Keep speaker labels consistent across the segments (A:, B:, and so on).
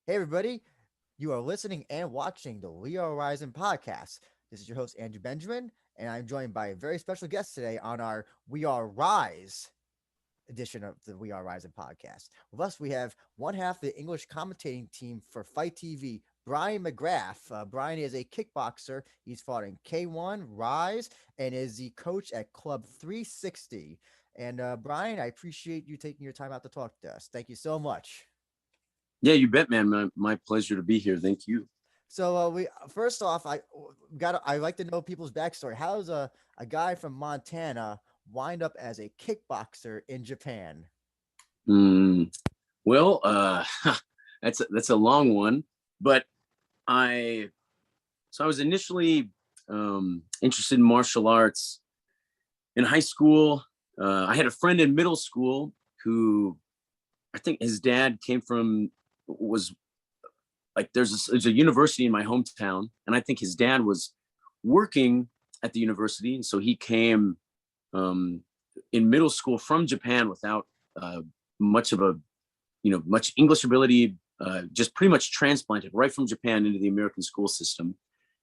A: Hey, everybody. You are listening and watching the We Are Rising podcast. This is your host, Andrew Benjamin, and I'm joined by a very special guest today on our We Are Rise edition of the We Are Rising podcast. With us, we have one half of the English commentating team for Fight TV, Brian McGrath. Brian is a kickboxer. He's fought in K1, Rise, and is the coach at Club 360. And Brian, I appreciate you taking your time out to talk to us. Thank you so much.
B: Yeah, you bet, man. My pleasure to be here. Thank you.
A: So we first off, I like to know people's backstory. How does a guy from Montana wind up as a kickboxer in Japan?
B: Mm, well, that's a long one, but I I was initially interested in martial arts in high school. I had a friend in middle school who I think his dad came from was like there's a university in my hometown, and I think his dad was working at the university, and so he came um, in middle school from Japan without uh, much of a much English ability, just pretty much transplanted right from Japan into the American school system,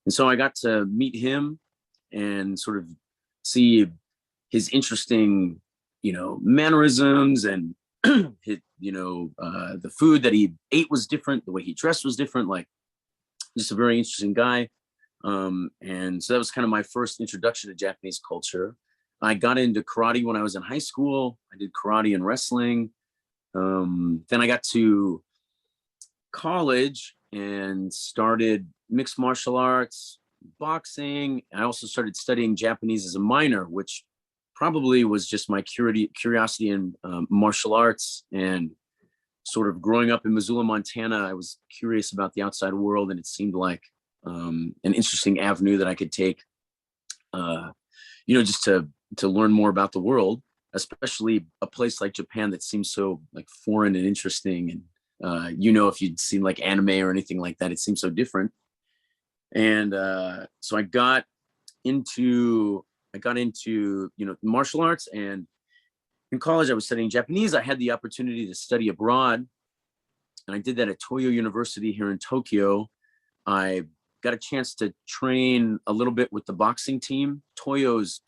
B: and so I got to meet him and sort of see his interesting mannerisms and the food that he ate was different, the way he dressed was different, like just a very interesting guy. And so that was kind of my first introduction to Japanese culture. I got into karate when I was in high school. I did karate and wrestling. Then I got to college and started mixed martial arts, boxing. I also started studying Japanese as a minor, which probably was just my curiosity in martial arts. And sort of growing up in Missoula, Montana, I was curious about the outside world, and it seemed like an interesting avenue that I could take, just to learn more about the world, especially a place like Japan that seems so like foreign and interesting. And if you'd seen like anime or anything like that, it seems so different. And so I got into martial arts, and in college I was studying Japanese. I had the opportunity to study abroad, and I did that at Toyo University here in Tokyo. I got a chance to train a little bit with the boxing team. Toyo's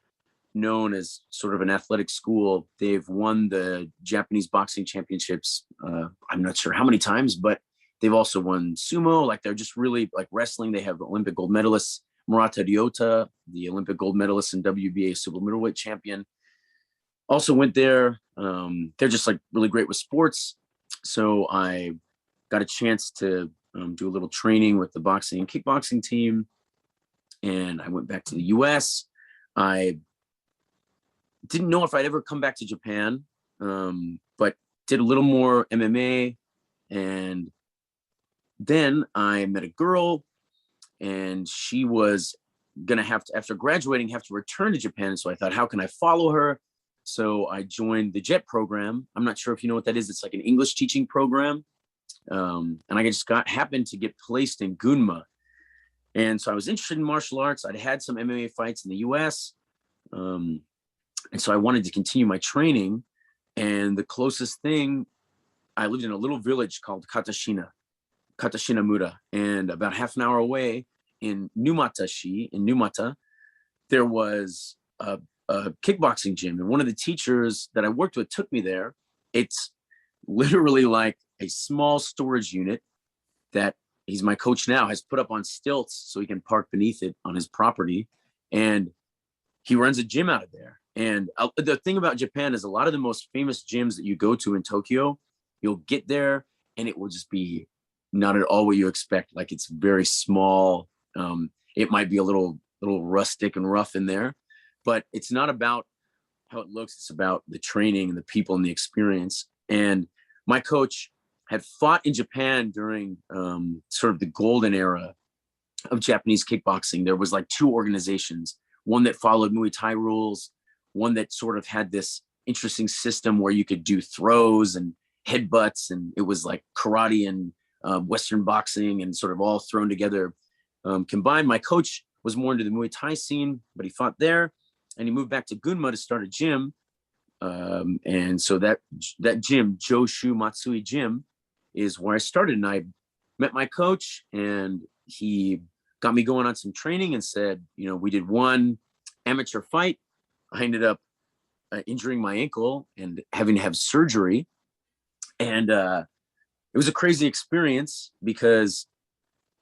B: known as sort of an athletic school. They've won the Japanese boxing championships. I'm not sure how many times, but they've also won sumo. Like they're just really like wrestling. They have Olympic gold medalists. Murata Ryota, the Olympic gold medalist and WBA super middleweight champion, also went there. They're just like really great with sports. So I got a chance to do a little training with the boxing and kickboxing team. And I went back to the US. I didn't know if I'd ever come back to Japan, but did a little more MMA. And then I met a girl, and she was going to have to, after graduating, have to return to Japan. So I thought, how can I follow her? So I joined the JET program. I'm not sure if you know what that is. It's like an English teaching program. And I just happened to get placed in Gunma. And so I was interested in martial arts. I'd had some MMA fights in the US. And so I wanted to continue my training. And the closest thing, I lived in a little village called Katashinamura, and about half an hour away in Numata, there was a kickboxing gym. And one of the teachers that I worked with took me there. It's literally like a small storage unit that he's my coach now, has put up on stilts so he can park beneath it on his property. And he runs a gym out of there. And the thing about Japan is a lot of the most famous gyms that you go to in Tokyo, you'll get there and it will just be not at all what you expect. Like it's very small. It might be a little rustic and rough in there, but it's not about how it looks. It's about the training and the people and the experience. And my coach had fought in Japan during sort of the golden era of Japanese kickboxing. There was like two organizations, one that followed Muay Thai rules, one that sort of had this interesting system where you could do throws and headbutts, and it was like karate and Western boxing and sort of all thrown together, combined. My coach was more into the Muay Thai scene, but he fought there, and he moved back to Gunma to start a gym. And so that gym, Joshu Matsui Gym, is where I started. And I met my coach, and he got me going on some training and said, we did one amateur fight. I ended up injuring my ankle and having to have surgery. And it was a crazy experience because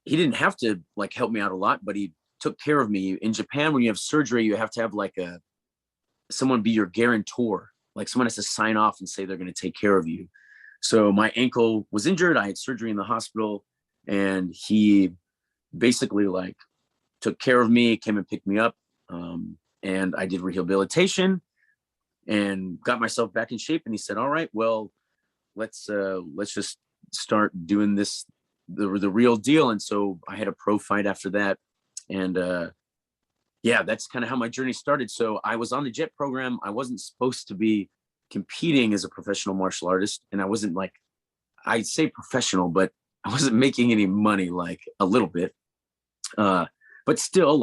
B: he didn't have to help me out a lot, but he took care of me. In Japan, when you have surgery, you have to have someone be your guarantor. Someone has to sign off and say they're going to take care of you. So my ankle was injured. I had surgery in the hospital, and he basically took care of me, came and picked me up. And I did rehabilitation and got myself back in shape. And he said, all right, well, let's just start doing this, the real deal. And so I had a pro fight after that. And that's kind of how my journey started. So I was on the JET program. I wasn't supposed to be competing as a professional martial artist. And I wasn't I'd say professional, but I wasn't making any money, a little bit. But still,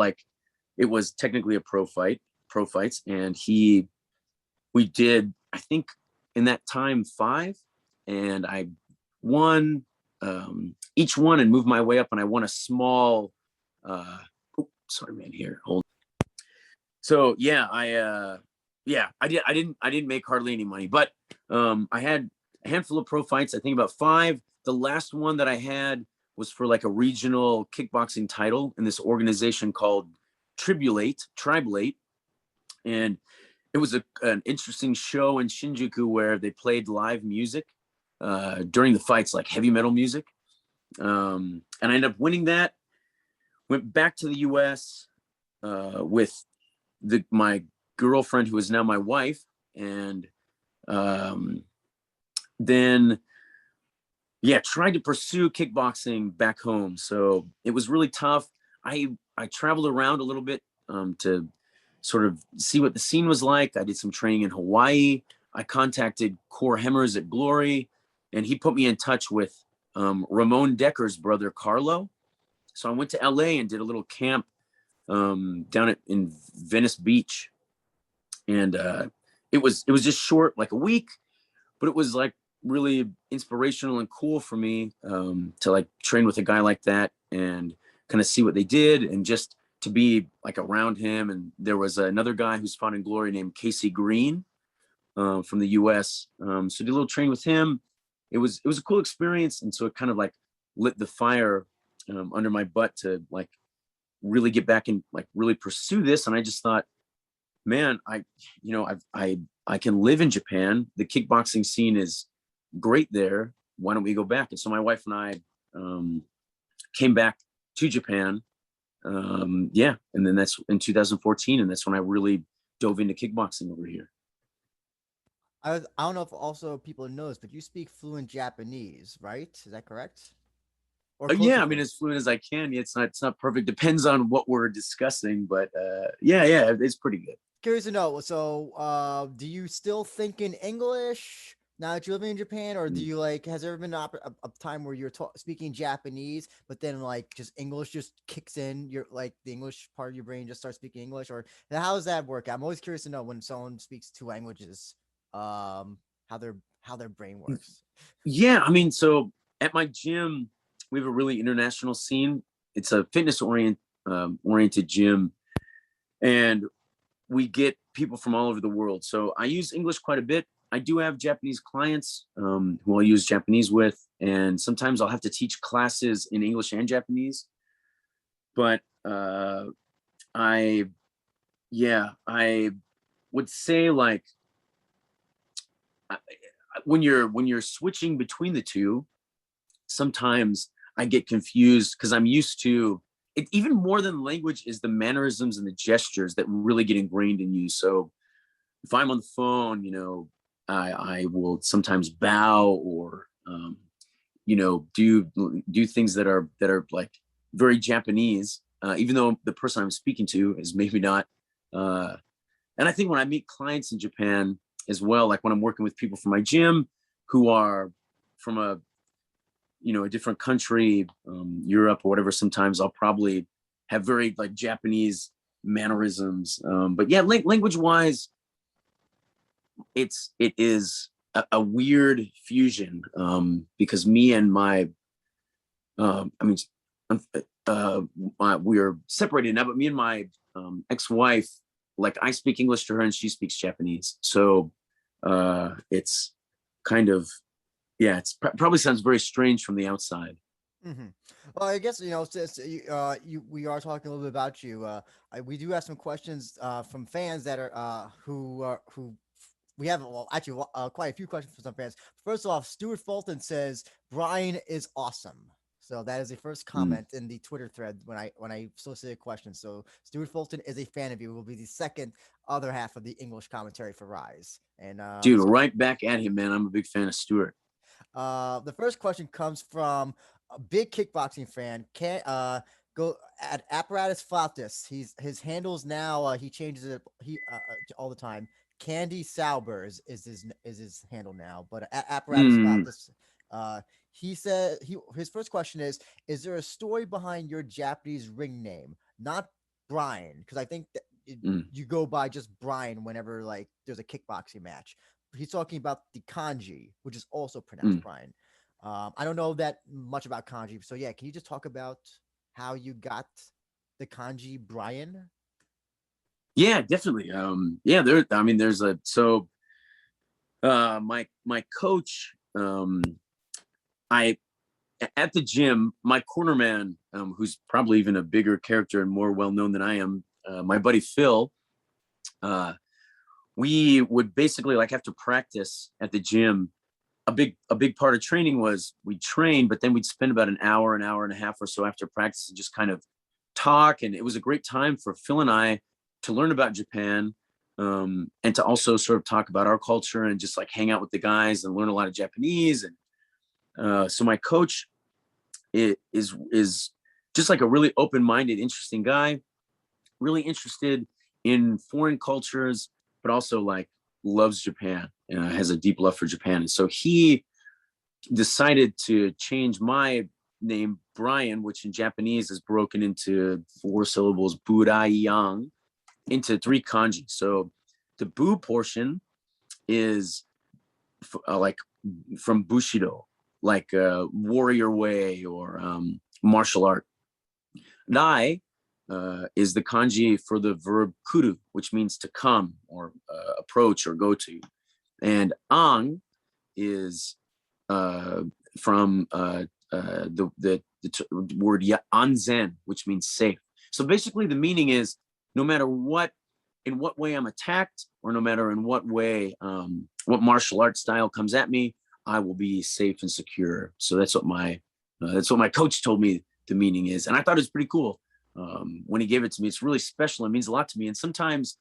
B: it was technically a pro fights. And we did, I think in that time, 5, and I won each one and moved my way up. And I won a small, sorry, man, here, hold. So I didn't make hardly any money, but I had a handful of pro fights. I think about 5. The last one that I had was for a regional kickboxing title in this organization called Tribulate, and it was an interesting show in Shinjuku where they played live music during the fights, heavy metal music, and I ended up winning that. Went back to the U.S. With my girlfriend, who is now my wife, and then tried to pursue kickboxing back home. So it was really tough. I traveled around a little bit to sort of see what the scene was like. I did some training in Hawaii. I contacted Core Hemmers at Glory, and he put me in touch with Ramon Decker's brother, Carlo. So I went to LA and did a little camp down in Venice Beach. And it was just short, a week, but it was really inspirational and cool for me to train with a guy like that and kind of see what they did and just to be around him. And there was another guy who's fought in Glory named Casey Green from the US. So did a little training with him. It was a cool experience. And so it kind of lit the fire under my butt to really get back and really pursue this. And I just thought, man, I can live in Japan. The kickboxing scene is great there. Why don't we go back? And so my wife and I came back to Japan. And then that's in 2014. And that's when I really dove into kickboxing over here.
A: I don't know if also people know this, but you speak fluent Japanese, right? Is that correct?
B: I mean, as fluent as I can. It's not perfect. Depends on what we're discussing, but it's pretty good.
A: Curious to know. So, do you still think in English now that you're living in Japan, or do you has there ever been a time where you're speaking Japanese, but then just English just kicks in? You're the English part of your brain just starts speaking English, or how does that work? I'm always curious to know when someone speaks 2 languages, how their brain works.
B: Yeah, I mean, so at my gym, we have a really international scene. It's a fitness oriented gym, and we get people from all over the world. So I use English quite a bit. I do have Japanese clients who I'll use Japanese with, and sometimes I'll have to teach classes in English and Japanese. But I would say when you're switching between the two, sometimes I get confused because I'm used to it. Even more than language is the mannerisms and the gestures that really get ingrained in you. So if I'm on the phone, I will sometimes bow or do things that are very Japanese, even though the person I'm speaking to is maybe not. And I think when I meet clients in Japan as well, when I'm working with people from my gym who are from a different country, Europe or whatever, sometimes I'll probably have very Japanese mannerisms. But yeah, language wise, it is a weird fusion because me and my I mean, we are separated now, but me and my ex-wife, like I speak English to her and she speaks Japanese. So it's kind of, yeah, it's probably sounds very strange from the outside.
A: Mm-hmm. Well, I guess since we are talking a little bit about you. We do have some questions from fans that are who we have, well, actually, quite a few questions from some fans. First off, Stuart Fulton says Brian is awesome. So that is the first comment in the Twitter thread when I solicited questions. So Stuart Fulton is a fan of you. Will be the second other half of the English commentary for Rise. And
B: Dude, right back at him, man. I'm a big fan of Stuart.
A: The first question comes from a big kickboxing fan. Can go at Apparatus Flautus. His handles now. He changes it all the time. Candy Sauber is his handle now, but Apparatus Flautus. He said his first question is there a story behind your Japanese ring name? Not Brian, because I think that you go by just Brian whenever like there's a kickboxing match. He's talking about the kanji, which is also pronounced Brian. I don't know that much about kanji, so yeah, can you just talk about how you got the kanji Brian?
B: Yeah, definitely. Yeah, there's my coach, I at the gym, my corner man, who's probably even a bigger character and more well known than I am, my buddy Phil. We would basically, like, after practice at the gym, a big part of training was we'd train, but then we'd spend about an hour and a half or so after practice and just kind of talk. And it was a great time for Phil and I to learn about Japan, and to also sort of talk about our culture and just like hang out with the guys and learn a lot of Japanese. And so my coach is just like a really open-minded, interesting guy, really interested in foreign cultures, but also like loves Japan and has a deep love for Japan. And so he decided to change my name, Brian, which in Japanese is broken into 4 syllables, Burayang, into 3 kanji. So the Bu portion is like from Bushido, like warrior way or martial art. Dai is the kanji for the verb kuru, which means to come or approach or go to. And ang is from the word anzen, which means safe. So basically the meaning is no matter in what way I'm attacked, or no matter in what way, what martial art style comes at me, I will be safe and secure. So that's what my coach told me the meaning is. And I thought it was pretty cool. When he gave it to me, it's really special. It means a lot to me. And sometimes,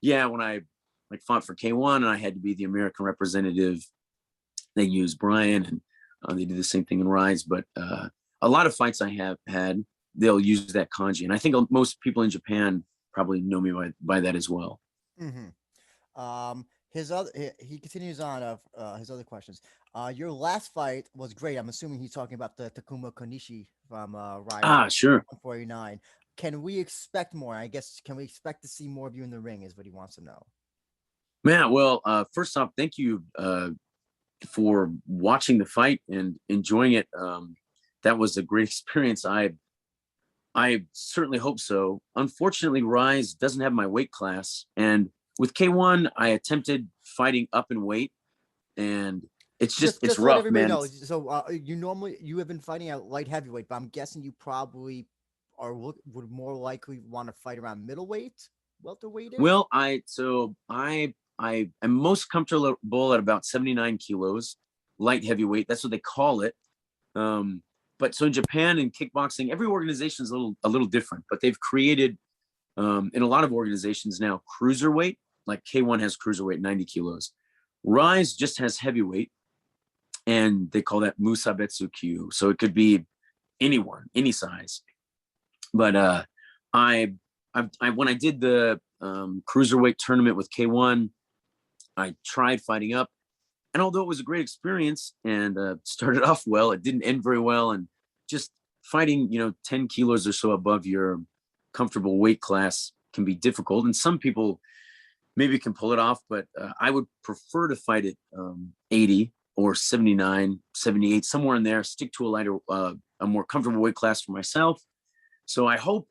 B: yeah, when I like fought for K1 and I had to be the American representative, they used Brian, and they did the same thing in Rise. But a lot of fights I have had, they'll use that kanji. And I think most people in Japan probably know me by that as well.
A: Mm-hmm. He continues on his other questions. Your last fight was great. I'm assuming he's talking about the Takuma Konishi from Rise.
B: Sure.
A: 149. Can we expect more? I guess, can we expect to see more of you in the ring is what he wants to know.
B: Man, well, first off, thank you for watching the fight and enjoying it. That was a great experience. I certainly hope so. Unfortunately, Rise doesn't have my weight class. And with K1, I attempted fighting up in weight, and it's it's rough, man.
A: Knows. So you have been fighting at light heavyweight, but I'm guessing you probably would more likely want to fight around middleweight, welterweight.
B: Well, I am most comfortable at about 79 kilos, light heavyweight. That's what they call it. But so in Japan and kickboxing, every organization is a little different, but they've created in a lot of organizations now cruiserweight, like K1 has cruiserweight 90 kilos. Rise just has heavyweight, and they call that Musabetsu Kyu. So it could be anyone, any size. But when I did the cruiserweight tournament with K1, I tried fighting up. And although it was a great experience and started off well, it didn't end very well. And just fighting, 10 kilos or so above your comfortable weight class can be difficult. And some people maybe can pull it off, but I would prefer to fight at 80 or 79, 78, somewhere in there, stick to a a more comfortable weight class for myself. So I hope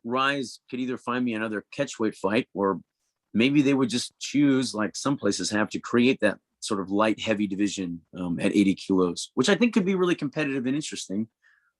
B: Rise could either find me another catchweight fight, or maybe they would just choose, like some places have, to create that sort of light heavy division at 80 kilos, which I think could be really competitive and interesting.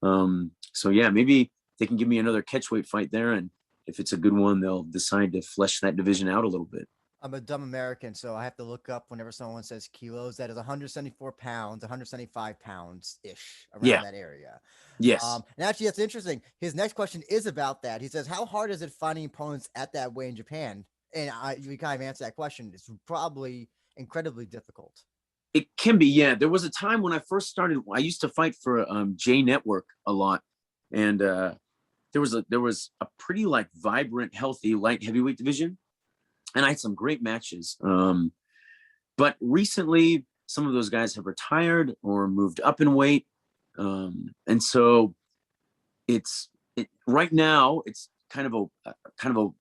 B: So yeah, maybe they can give me another catchweight fight there, and if it's a good one, they'll decide to flesh that division out a little bit.
A: I'm a dumb American, so I have to look up whenever someone says kilos. That is 174 pounds, 175 pounds ish, around that area.
B: Yes.
A: And actually, that's interesting. His next question is about that. He says, "How hard is it finding opponents at that weight in Japan?" And you kind of answer that question. It's probably incredibly difficult.
B: It can be, yeah. There was a time when I first started, I used to fight for J Network a lot, and there was a pretty like vibrant, healthy light heavyweight division, and I had some great matches. But recently, some of those guys have retired or moved up in weight, and so right now it's kind of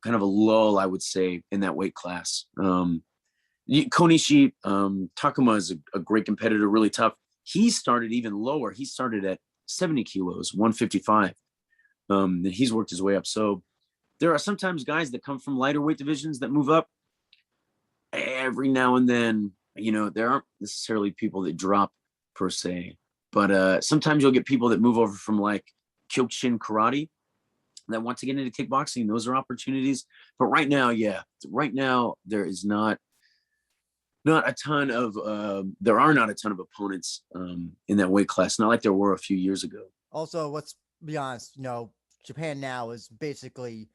B: a lull, I would say, in that weight class. Konishi Takuma is a great competitor, really tough. He started even lower. He started at 70 kilos, 155. And he's worked his way up. So there are sometimes guys that come from lighter weight divisions that move up. Every now and then, there aren't necessarily people that drop per se, but sometimes you'll get people that move over from like Kyokushin karate that want to get into kickboxing. Those are opportunities. But right now, there is not a ton of there are not a ton of opponents in that weight class, not like there were a few years ago.
A: Also, let's be honest, Japan now is basically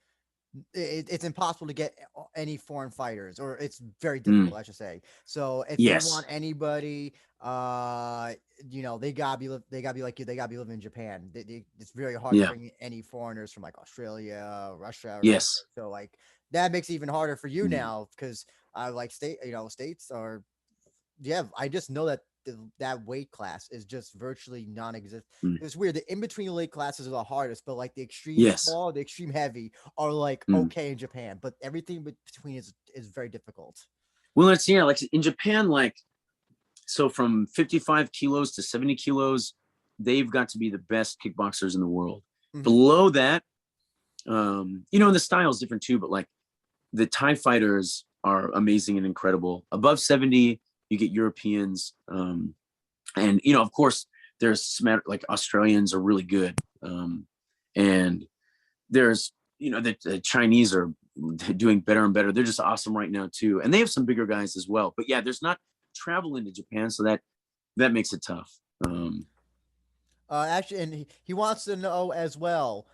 A: it's impossible to get any foreign fighters, or it's very difficult, I should say. So if they want anybody, they gotta be like you. They gotta be living in Japan. It's very hard to bring any foreigners from like Australia, Russia. So like that makes it even harder for you now, because like states are. Yeah, I just know that that weight class is just virtually non-existent. It's weird. The in-between weight classes are the hardest, but like the extreme small, the extreme heavy are like okay in Japan, but everything between is very difficult.
B: Well, it's like in Japan, like so from 55 kilos to 70 kilos, they've got to be the best kickboxers in the world. Below that, and the style is different too, but like the Thai fighters are amazing and incredible. Above 70, you get Europeans, and of course there's like Australians are really good, and there's the Chinese are doing better and better. They're just awesome right now too, and they have some bigger guys as well. But yeah, there's not travel into Japan, so that makes it tough.
A: Actually, and he wants to know as well.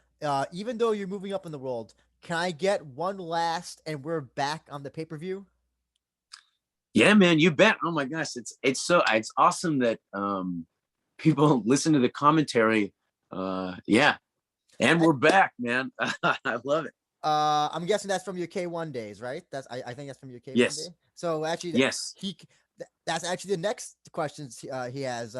A: Even though you're moving up in the world, can I get one last, and we're back on the pay-per-view?
B: Yeah, man, you bet. Oh my gosh, it's awesome that people listen to the commentary. Yeah, and we're back, man. I love it.
A: I'm guessing that's from your K1 days, right? I think that's from your K1 day. So actually, that's actually the next questions he has.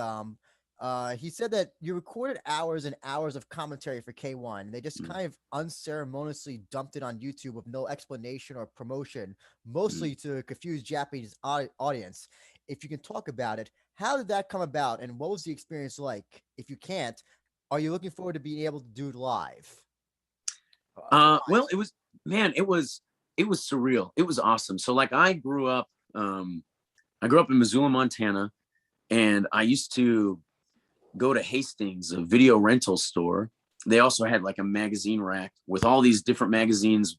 A: He said that you recorded hours and hours of commentary for K1. And they just kind of unceremoniously dumped it on YouTube with no explanation or promotion, mostly to confuse Japanese audience. If you can talk about it, how did that come about, and what was the experience like? If you can't, are you looking forward to being able to do it live?
B: Well, it was surreal. It was awesome. So like I grew up in Missoula, Montana, and I used to go to Hastings, a video rental store. They also had like a magazine rack with all these different magazines,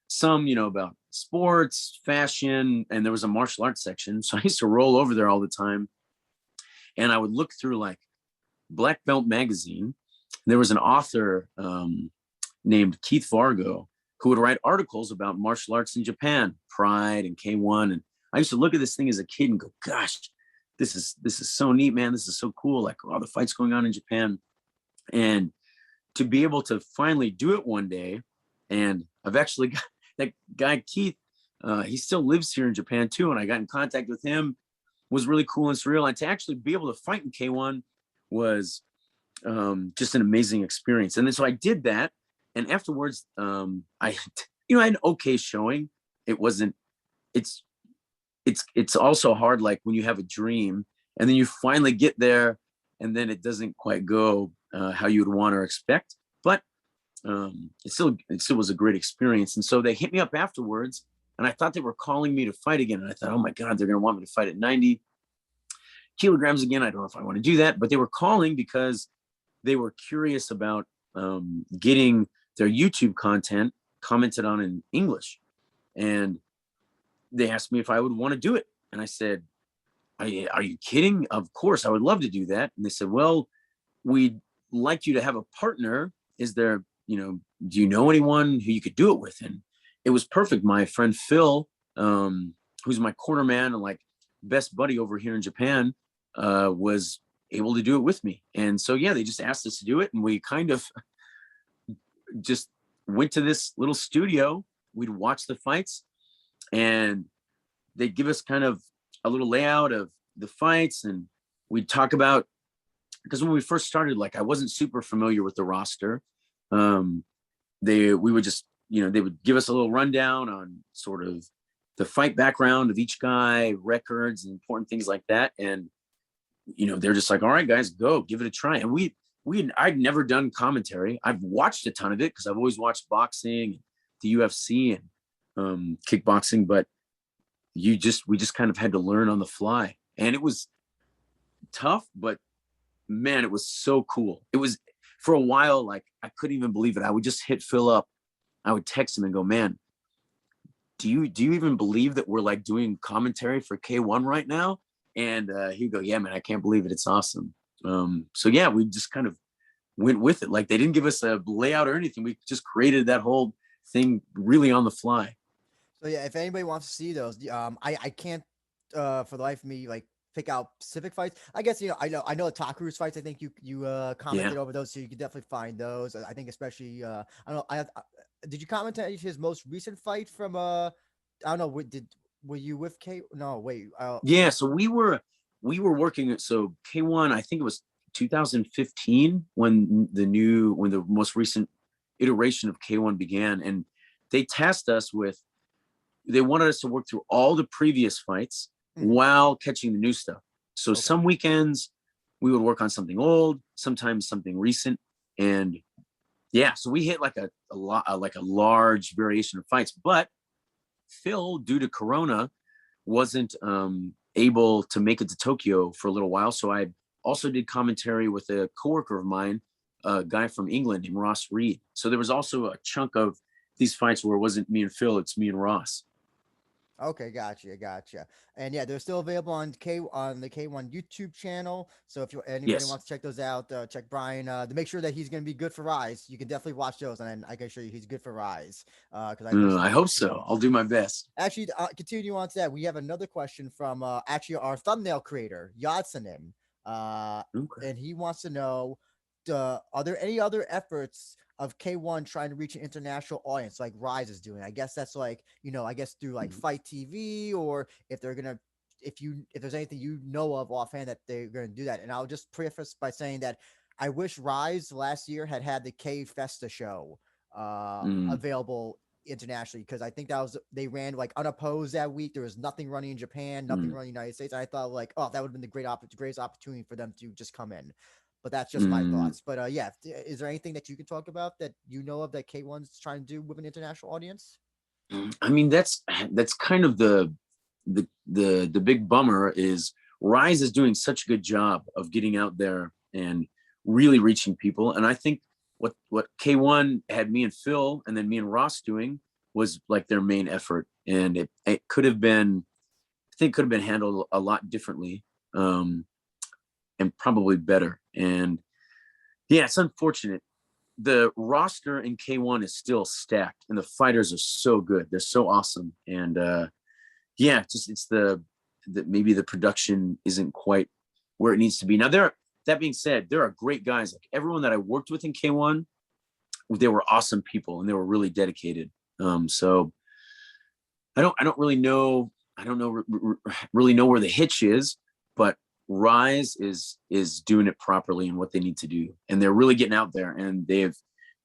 B: some, about sports, fashion, and there was a martial arts section. So I used to roll over there all the time, and I would look through like Black Belt magazine. There was an author named Keith Vargo who would write articles about martial arts in Japan, Pride and K1. And I used to look at this thing as a kid and go, gosh, this is so neat, man. This is so cool. Like all the fights going on in Japan. And to be able to finally do it one day. And I've actually got that guy, Keith, he still lives here in Japan too. And I got in contact with him, was really cool and surreal. And to actually be able to fight in K1 was just an amazing experience. And then, so I did that. And afterwards, I had an okay showing. It wasn't, it's also hard, like when you have a dream and then you finally get there and then it doesn't quite go how you would want or expect, but it still was a great experience. And so they hit me up afterwards, and I thought they were calling me to fight again. And I thought, oh my God, they're going to want me to fight at 90 kilograms again. I don't know if I want to do that, but they were calling because they were curious about getting their YouTube content commented on in English. And they asked me if I would want to do it. And I said, are you kidding? Of course, I would love to do that. And they said, well, we'd like you to have a partner. Is there, do you know anyone who you could do it with? And it was perfect. My friend Phil, who's my corner man and like best buddy over here in Japan, was able to do it with me. And so, yeah, they just asked us to do it. And we kind of just went to this little studio. We'd watch the fights, and they'd give us kind of a little layout of the fights, and we'd talk about, because when we first started, like I wasn't super familiar with the roster. We would just, they would give us a little rundown on sort of the fight background of each guy, records, and important things like that. And, they're just like, all right, guys, go give it a try. And I'd never done commentary. I've watched a ton of it because I've always watched boxing, the UFC, and kickboxing, but we just kind of had to learn on the fly. And it was tough, but man, it was so cool. It was, for a while, like I couldn't even believe it. I would just hit Phil up. I would text him and go, man, do you even believe that we're like doing commentary for K1 right now? And he'd go, yeah, man, I can't believe it. It's awesome. So yeah, we just kind of went with it. Like they didn't give us a layout or anything. We just created that whole thing really on the fly.
A: So yeah, if anybody wants to see those, I can't for the life of me like pick out specific fights. I guess I know Takeru's fights. I think you commented over those, so you can definitely find those. I think especially I don't know. Did you comment on his most recent fight from I don't know. Were you with K? No, wait.
B: Yeah, so we were working. So K1, I think it was 2015 when the most recent iteration of K1 began, and they tasked us with. They wanted us to work through all the previous fights while catching the new stuff. So some weekends we would work on something old, sometimes something recent, and yeah, so we hit like a large variation of fights. But Phil, due to Corona, wasn't able to make it to Tokyo for a little while. So I also did commentary with a coworker of mine, a guy from England named Ross Reed. So there was also a chunk of these fights where it wasn't me and Phil, it's me and Ross.
A: Okay, gotcha. And yeah, they're still available on the K1 YouTube channel. So if anybody wants to check those out, check Brian to make sure that he's going to be good for Rise. You can definitely watch those, and I can assure you he's good for Rise. Because
B: I hope so. I'll do my best.
A: Actually, continue on to that. We have another question from actually our thumbnail creator, Yatsanin. And he wants to know, are there any other efforts of K1 trying to reach an international audience like Rise is doing? I guess that's like, I guess through like Fight TV, or if there's anything of offhand that they're going to do that. And I'll just preface by saying that I wish Rise last year had the K Festa show available internationally, because I think they ran like unopposed that week. There was nothing running in Japan, nothing running in the United States. And I thought like, that would have been the greatest opportunity for them to just come in. But that's just my thoughts. But yeah, is there anything that you could talk about that of that K1's trying to do with an international audience?
B: I mean, that's kind of the big bummer is Rise is doing such a good job of getting out there and really reaching people. And I think what K1 had me and Phil and then me and Ross doing was like their main effort. And it could have been handled a lot differently. And probably better. And yeah, it's unfortunate. The roster in K1 is still stacked, and the fighters are so good. They're so awesome. And yeah, it's maybe the production isn't quite where it needs to be. Now that being said, there are great guys. Like everyone that I worked with in K1, they were awesome people and they were really dedicated. So I don't really know. I don't know really know where the hitch is, but Rise is doing it properly and what they need to do, and they're really getting out there, and they've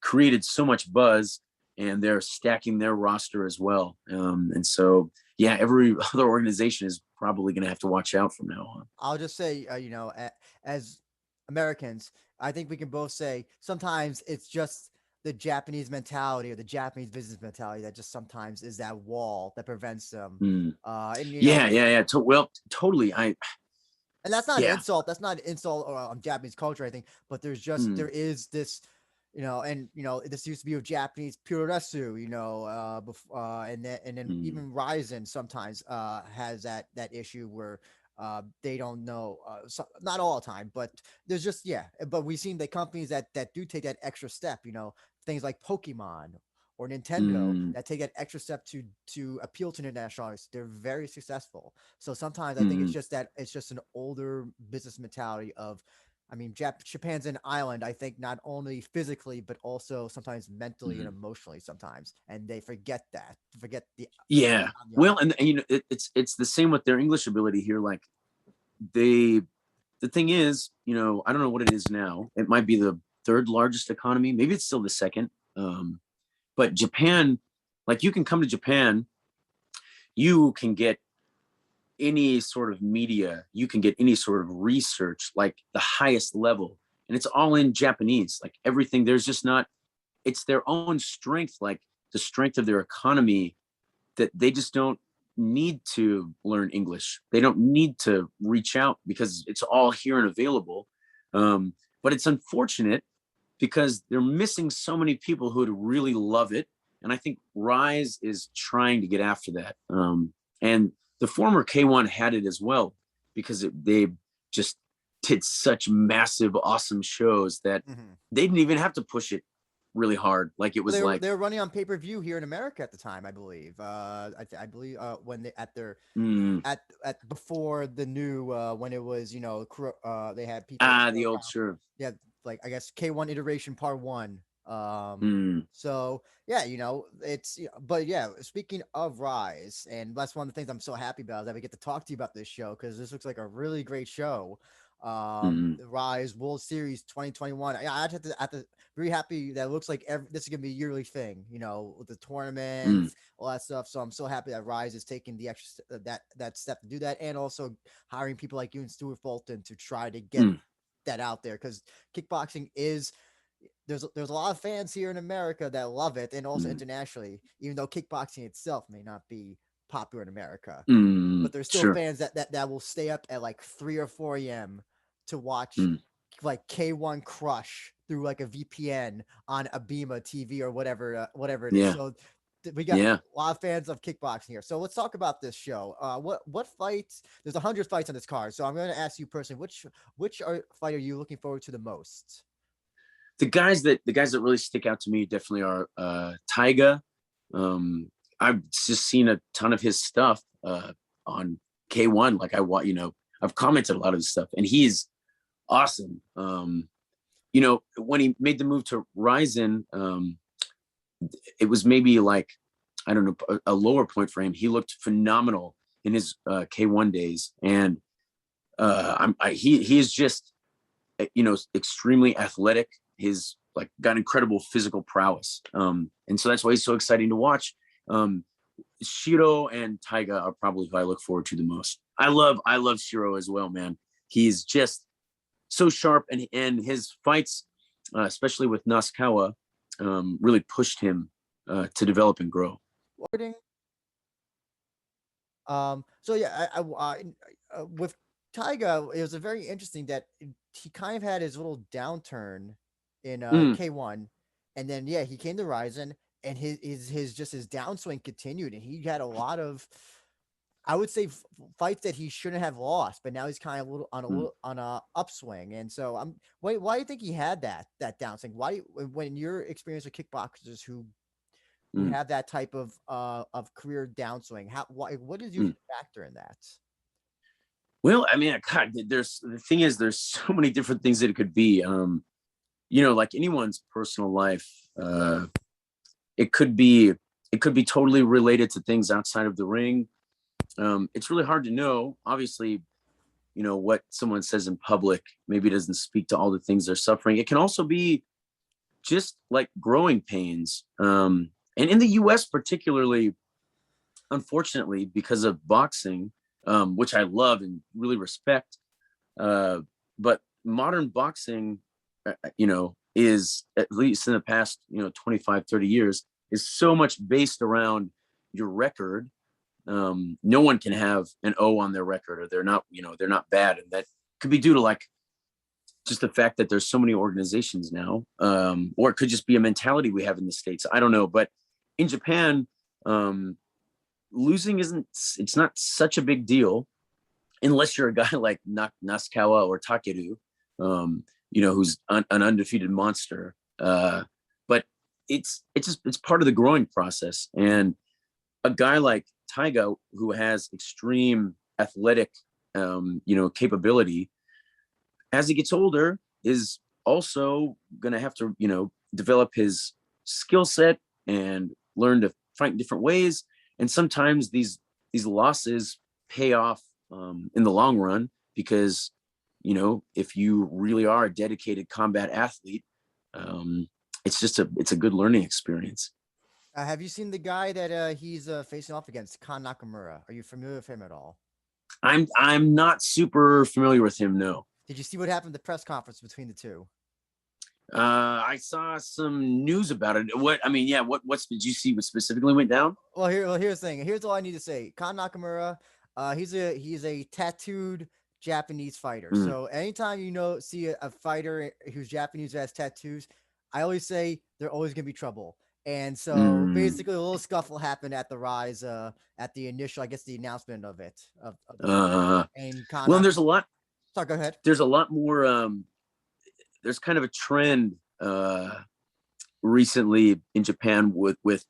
B: created so much buzz, and they're stacking their roster as well. And so yeah, every other organization is probably going to have to watch out from now on.
A: I'll just say, as Americans, I think we can both say sometimes it's just the Japanese mentality or the Japanese business mentality that just sometimes is that wall that prevents them.
B: Mm.
A: And you know,
B: Yeah. Well, totally.
A: and that's not an
B: Yeah.
A: insult. That's not an insult on Japanese culture, I think. But
B: Mm.
A: there is this, you know, and you know, this used to be with Japanese puroresu, you know, and then
B: Mm.
A: even Rizin sometimes has that issue where they don't know, not all the time, but there's just But we've seen the companies that do take that extra step, you know, things like Pokemon or Nintendo
B: Mm.
A: that take that extra step to appeal to international audience. They're very successful. So sometimes I think
B: Mm.
A: it's just an older business mentality of, I mean, Japan's an island. I think not only physically but also sometimes mentally and
B: Mm.
A: emotionally sometimes, and they forget that, forget
B: Yeah.
A: the
B: Well, and you know, it's the same with their English ability here. Like they, the thing is, you know, I don't know what it is now. It might be the third largest economy. Maybe it's still the second. But Japan, like you can come to Japan, you can get any sort of media, you can get any sort of research, like the highest level, and it's all in Japanese. Like everything, there's just not. It's their own strength, like the strength of their economy, that they just don't need to learn English. They don't need to reach out because it's all here and available. But it's unfortunate because they're missing so many people who would really love it. And I think Rise is trying to get after that. And the former K1 had it as well because they just did such massive, awesome shows that
A: Mhm.
B: they didn't even have to push it really hard. Like it
A: Well,
B: was like,
A: they were running on pay-per-view here in America at the time, I believe. I believe when they at their
B: mm,
A: at before the new when it was, you know, they had people
B: the old, sure.
A: yeah, like I guess K1 iteration part 1.
B: Mm,
A: So yeah, you know, but yeah, speaking of Rise, and that's one of the things I'm so happy about is that we get to talk to you about this show because this looks like a really great show.
B: mm,
A: The Rise World Series 2021. I have to very happy that it looks like this is gonna be a yearly thing, you know, with the
B: mm,
A: tournaments, all that stuff. So I'm so happy that Rise is taking the extra that step to do that, and also hiring people like you and Stuart Fulton to try to get
B: mm,
A: that out there because kickboxing is there's a lot of fans here in America that love it, and also
B: mm,
A: internationally, even though kickboxing itself may not be popular in America,
B: mm,
A: but there's still
B: sure.
A: fans that will stay up at like 3 or 4 a.m. to watch
B: Mm,
A: like K1 Crush through like a VPN on Abima TV or whatever it is.
B: yeah.
A: So we got
B: Yeah.
A: a lot of fans of kickboxing here. So let's talk about this show. What fights? There's 100 fights on this card. So I'm going to ask you personally, fight are you looking forward to the most?
B: The guys that really stick out to me definitely are Taiga. I've just seen a ton of his stuff on K1. Like you know, I've commented a lot of his stuff, and he's awesome. You know, when he made the move to Rizin, it was maybe like, I don't know, a lower point for him. He looked phenomenal in his K1 days, and he is just, you know, extremely athletic. His like got incredible physical prowess, and so that's why he's so exciting to watch. Um, Shiro and Taiga are probably who I look forward to the most. I love Shiro as well, man. He's just so sharp, and his fights, especially with Nasukawa, really pushed him to develop and grow.
A: Wording. So yeah, with Taiga, it was a very interesting that he kind of had his little downturn in
B: Mm,
A: K1, and then yeah, he came to Ryzen, and his downswing continued, and he had a lot of, I would say, fights that he shouldn't have lost, but now he's kind of
B: mm,
A: on a upswing, and so why do you think he had that downswing? Why, when your experience with kickboxers who
B: mm,
A: have that type of career downswing, what is usually
B: mm.
A: the factor in that?
B: Well, I mean, God, there's the thing is, there's so many different things that it could be. You know, like anyone's personal life, it could be it could be totally related to things outside of the ring. It's really hard to know. Obviously, you know, what someone says in public maybe doesn't speak to all the things they're suffering. It can also be just like growing pains. And in the US particularly, unfortunately, because of boxing, which I love and really respect, but modern boxing is, at least in the past, 25, 30 years, is so much based around your record. No one can have an O on their record, or they're not bad. And that could be due to like just the fact that there's so many organizations now, or it could just be a mentality we have in the States. I don't know. But in Japan, losing it's not such a big deal unless you're a guy like Nasukawa or Takeru, who's an undefeated monster. But it's part of the growing process. And a guy like Taiga, who has extreme athletic, capability, as he gets older, is also going to have to, develop his skill set and learn to fight in different ways. And sometimes these losses pay off in the long run, because, if you really are a dedicated combat athlete, it's a good learning experience.
A: Have you seen the guy that he's facing off against, Kan Nakamura? Are you familiar with him at all?
B: I'm not super familiar with him, no.
A: Did you see what happened at the press conference between the two?
B: I saw some news about it. What did you see what specifically went down?
A: Well, here's the thing. Here's all I need to say. Kan Nakamura, he's a tattooed Japanese fighter. So anytime see a fighter who's Japanese who has tattoos, I always say they're always gonna be trouble. And so basically a little scuffle happened at the Rise, at the initial, I guess, the announcement of it. And
B: there's a lot.
A: Sorry, go ahead.
B: There's a lot more. There's kind of a trend recently in Japan with.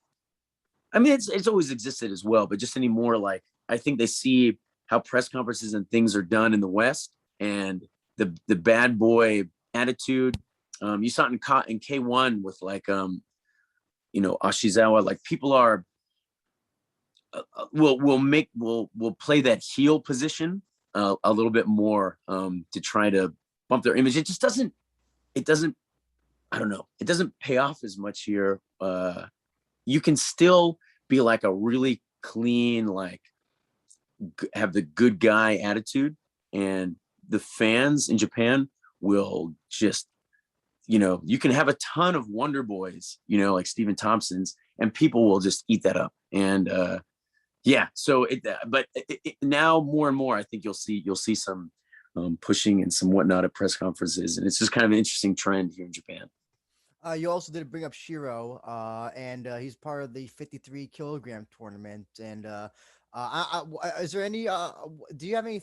B: I mean, it's always existed as well, but just anymore. Like, I think they see how press conferences and things are done in the West, and the bad boy attitude. You saw it in K1 with like Ashizawa. Like, people are will play that heel position a little bit more to try to bump their image. It doesn't I don't know, it doesn't pay off as much here. You can still be like a really clean, like, have the good guy attitude, and the fans in Japan will just, you can have a ton of wonder boys, like Stephen Thompson's, and people will just eat that up. And so now more and more, I think you'll see some pushing and some whatnot at press conferences, and it's just kind of an interesting trend here in Japan.
A: You also did bring up Shiro, and he's part of the 53 kilogram tournament. And is there any? Do you have any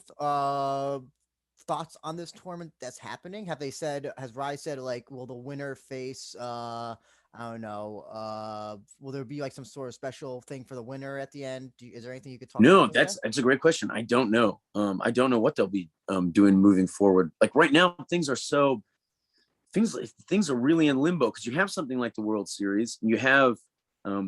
A: thoughts on this tournament that's happening? Has Rise said, like, will the winner face? I don't know. Will there be like some sort of special thing for the winner at the end? Is there anything you could talk about?
B: No, that's a great question. I don't know. I don't know what they'll be doing moving forward. Like, right now, things are really in limbo, because you have something like the World Series, you have a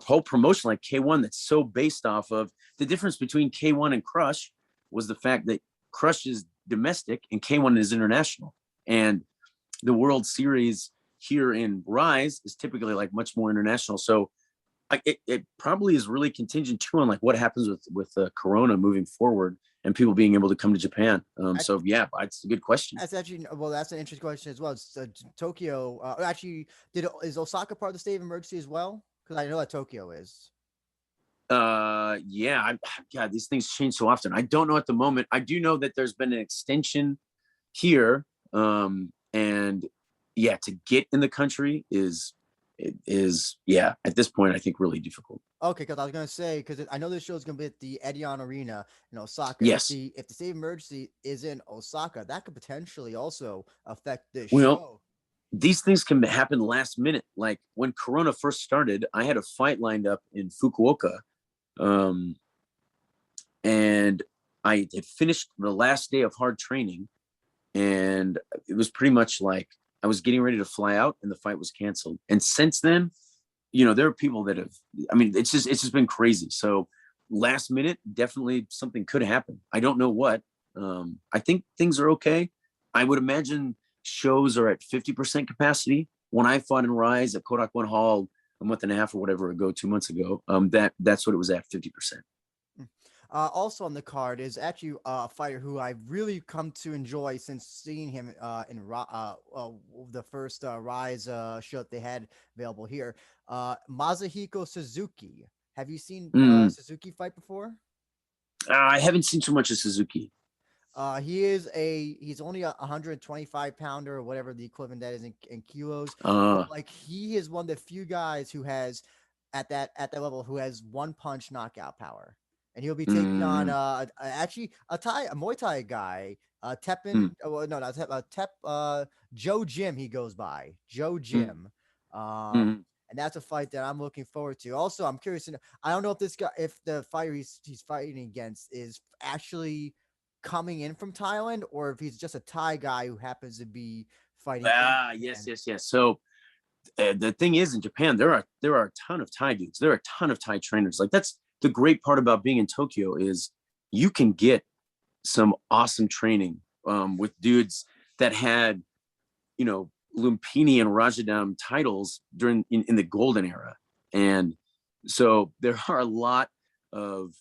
B: whole promotion like K1 that's so based off of the difference between K1 and Crush was the fact that Crush is domestic and K1 is international, and the World Series here in Rise is typically like much more international. So it probably is really contingent too on like what happens with Corona moving forward and people being able to come to Japan. It's a good question.
A: That's an interesting question as well. Tokyo, is Osaka part of the state of emergency as well? Because I know that Tokyo is.
B: God, these things change so often. I don't know at the moment. I do know that there's been an extension here, and to get in the country is at this point, I think, really difficult.
A: Okay, because I was gonna say, because I know this show is gonna be at the Edion Arena in Osaka.
B: Yes.
A: If the state of emergency is in Osaka, that could potentially also affect this
B: show.
A: Well,
B: these things can happen last minute. Like, when Corona first started, I had a fight lined up in Fukuoka, and I had finished the last day of hard training, and it was pretty much like I was getting ready to fly out, and the fight was canceled. And since then, there are people that have, it's just been crazy. So last minute, definitely something could happen. I don't know what. I think things are okay. I would imagine shows are at 50% capacity. When I fought in Rise at Korakuen Hall a month and a half or whatever ago, 2 months ago, that's what it was at, 50%.
A: Also on the card is actually a fighter who I've really come to enjoy since seeing him the first Rise show that they had available here. Masahiko Suzuki. Have you seen
B: Mm.
A: Suzuki fight before?
B: I haven't seen too much of Suzuki.
A: He's only a 125 pounder or whatever the equivalent that is in kilos.
B: Uh,
A: Like he is one of the few guys who has at that level who has one punch knockout power, and he'll be taking on
B: mm,
A: actually a Muay Thai guy,
B: mm,
A: Tepin. Well, no, not Joe Jim. He goes by Joe
B: mm,
A: Jim.
B: mm.
A: And that's a fight that I'm looking forward to. Also, I'm curious to know. I don't know if this guy, if the fighter he's fighting against is actually coming in from Thailand, or if he's just a Thai guy who happens to be fighting in
B: Yes,
A: Japan.
B: yes, yes. So the thing is, in Japan, there are a ton of Thai dudes. There are a ton of Thai trainers. Like that's the great part about being in Tokyo is you can get some awesome training with dudes that had, Lumpini and Rajadam titles in the golden era. And so there are a lot of,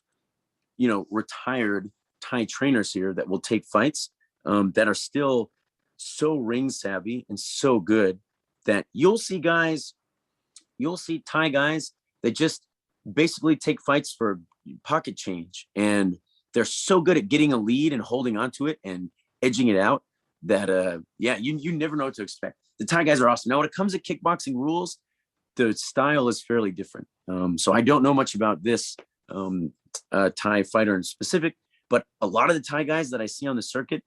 B: retired Thai trainers here that will take fights that are still so ring savvy and so good that you'll see Thai guys that just basically take fights for pocket change. And they're so good at getting a lead and holding onto it and edging it out that, you never know what to expect. The Thai guys are awesome. Now, when it comes to kickboxing rules, the style is fairly different. So I don't know much about this Thai fighter in specific, but a lot of the Thai guys that I see on the circuit,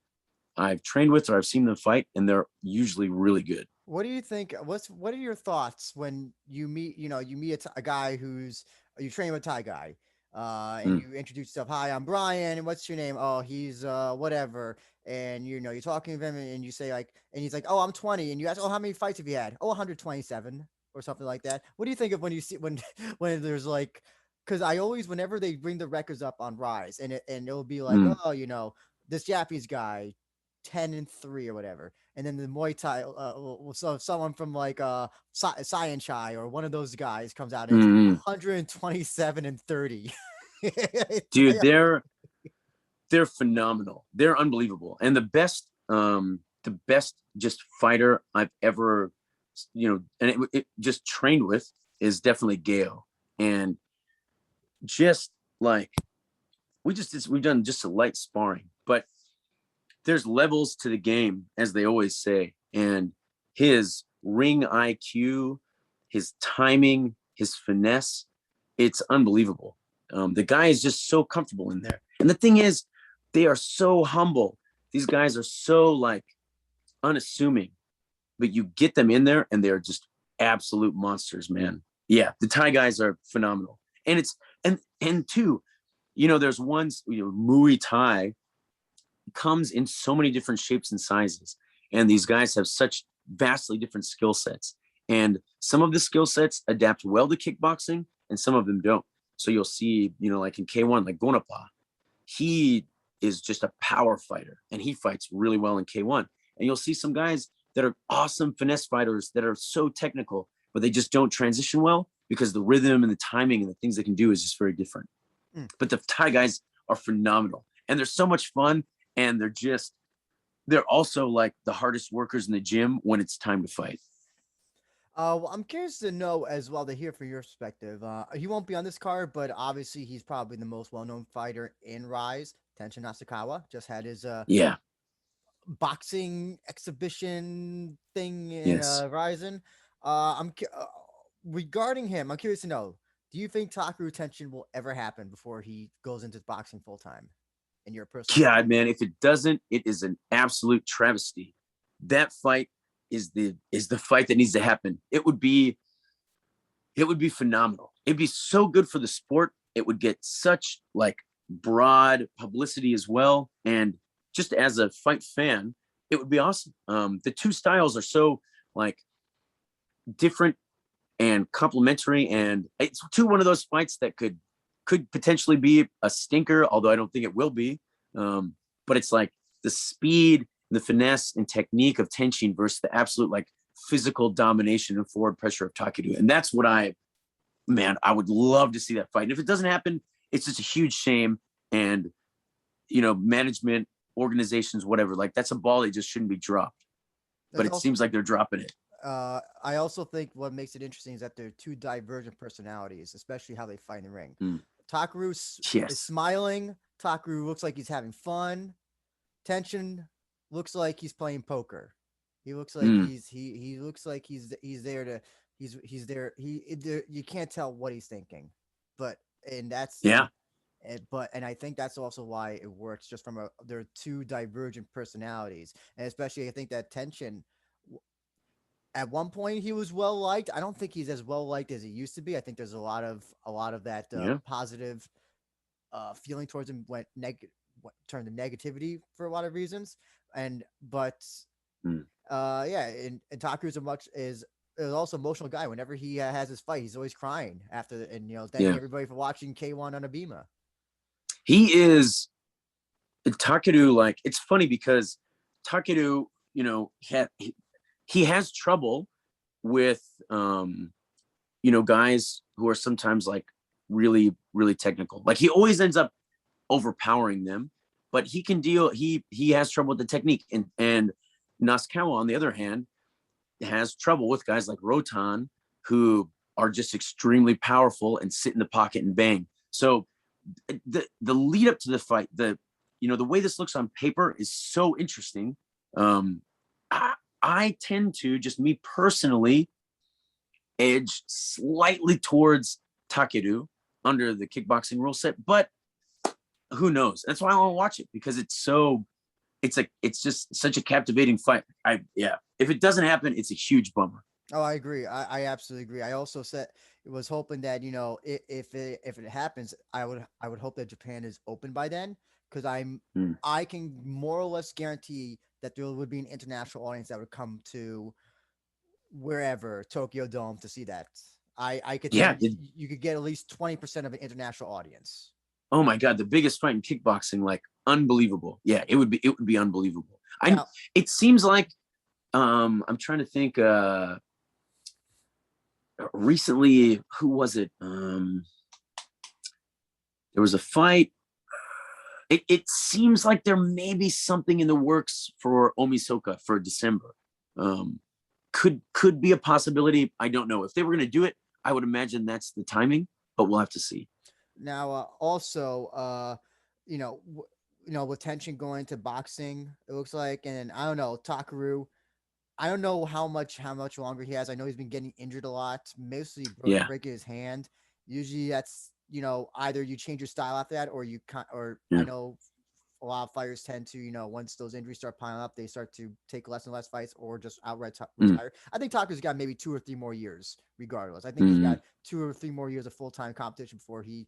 B: I've trained with or I've seen them fight, and they're usually really good.
A: What do you think? What are your thoughts when you meet? You meet a guy who's you train with a Thai guy, and
B: Mm,
A: you introduce yourself. Hi, I'm Brian, and what's your name? Oh, he's whatever. And you're talking to him, and you say like, and he's like, oh, I'm 20, and you ask, oh, how many fights have you had? Oh, 127 or something like that. What do you think of when you see when when there's like, because I always whenever they bring the records up on Rise, and it'll be like,
B: mm,
A: oh, this Japanese guy 10-3 or whatever. And then the Muay Thai, so someone from like Science Chai or one of those guys comes out and it's
B: mm.
A: 127-30.
B: Dude, they're phenomenal. They're unbelievable. And the best just fighter I've ever, and it just trained with is definitely Gale. And just like we've done just a light sparring, but there's levels to the game, as they always say. And his ring IQ, his timing, his finesse, it's unbelievable. The guy is just so comfortable in there. And the thing is, they are so humble. These guys are so like unassuming, but you get them in there and they're just absolute monsters, man. Yeah, the Thai guys are phenomenal. And it's and two, there's ones, Muay Thai comes in so many different shapes and sizes. And these guys have such vastly different skill sets. And some of the skill sets adapt well to kickboxing and some of them don't. So you'll see, like in K1, like Gonapa, he is just a power fighter and he fights really well in K1. And you'll see some guys that are awesome finesse fighters that are so technical, but they just don't transition well because the rhythm and the timing and the things they can do is just very different.
A: Mm.
B: But the Thai guys are phenomenal and they're so much fun. And they're also like the hardest workers in the gym when it's time to fight.
A: Well, I'm curious to know as well to hear from your perspective. He won't be on this card, but obviously he's probably the most well-known fighter in Rise. Tenshin Nasukawa just had his
B: Yeah.
A: boxing exhibition thing in
B: Yes.
A: Ryzen. Regarding him, I'm curious to know: do you think Takeru Tenshin will ever happen before he goes into boxing full time? In your personal
B: God,
A: opinion?
B: man, if it doesn't, it is an absolute travesty. That fight is the fight that needs to happen. It would be phenomenal. It'd be so good for the sport. It would get such like broad publicity as well. And just as a fight fan, it would be awesome. The two styles are so like different and complementary, and it's one of those fights that could potentially be a stinker, although I don't think it will be. But it's like the speed, the finesse, and technique of Tenshin versus the absolute like physical domination and forward pressure of Takeru. And that's what I would love to see that fight. And if it doesn't happen, it's just a huge shame. and management, organizations, whatever. Like that's a ball that just shouldn't be dropped. But it seems like they're dropping it.
A: I also think what makes it interesting is that they're two divergent personalities, especially how they fight in the ring. Takeru is smiling. Takeru looks like he's having fun. Tenshin looks like he's playing poker. He looks like he looks like he's there to he's there. You can't tell what he's thinking, and I think that's also why it works. Just from they're two divergent personalities, and especially I think that Tenshin. At one point, he was well liked. I don't think he's as well liked as he used to be. I think there's a lot of that positive feeling towards him turned to negativity for a lot of reasons. And Takeru is also an emotional guy. Whenever he has his fight, he's always crying after, and thanking everybody for watching K1 on Abima.
B: He is Takeru. Like it's funny because Takeru, he has trouble with, guys who are sometimes like really, really technical. Like he always ends up overpowering them, but he can deal. He has trouble with the technique, and Nasukawa, on the other hand, has trouble with guys like Rotan, who are just extremely powerful and sit in the pocket and bang. So the lead up to the fight, the way this looks on paper is so interesting. I tend to, just me personally, edge slightly towards Takeru under the kickboxing rule set, but who knows? That's why I want to watch it, because it's just such a captivating fight. If it doesn't happen, it's a huge bummer.
A: Oh, I agree. I absolutely agree. I also was hoping that, if it happens, I would hope that Japan is open by then, because I can more or less guarantee that there would be an international audience that would come to wherever, Tokyo Dome, to see that. I could you could get at least 20% of an international audience.
B: Oh my God, the biggest fight in kickboxing, like unbelievable. Yeah, it would be unbelievable. It seems like I'm trying to think recently, who was it? There was a fight. It seems like there may be something in the works for Omisoka for December. Could be a possibility. I don't know. If they were going to do it, I would imagine that's the timing, but we'll have to see.
A: Now, also, with Tenshin going to boxing, it looks like, and I don't know, Takeru, I don't know how much longer he has. I know he's been getting injured a lot, mostly breaking his hand. Usually that's, either you change your style after that, or I know a lot of fighters tend to, once those injuries start piling up, they start to take less and less fights or just outright retire. I think Takeru's got maybe 2 or 3 more years regardless. I think he's got 2 or 3 more years of full-time competition before he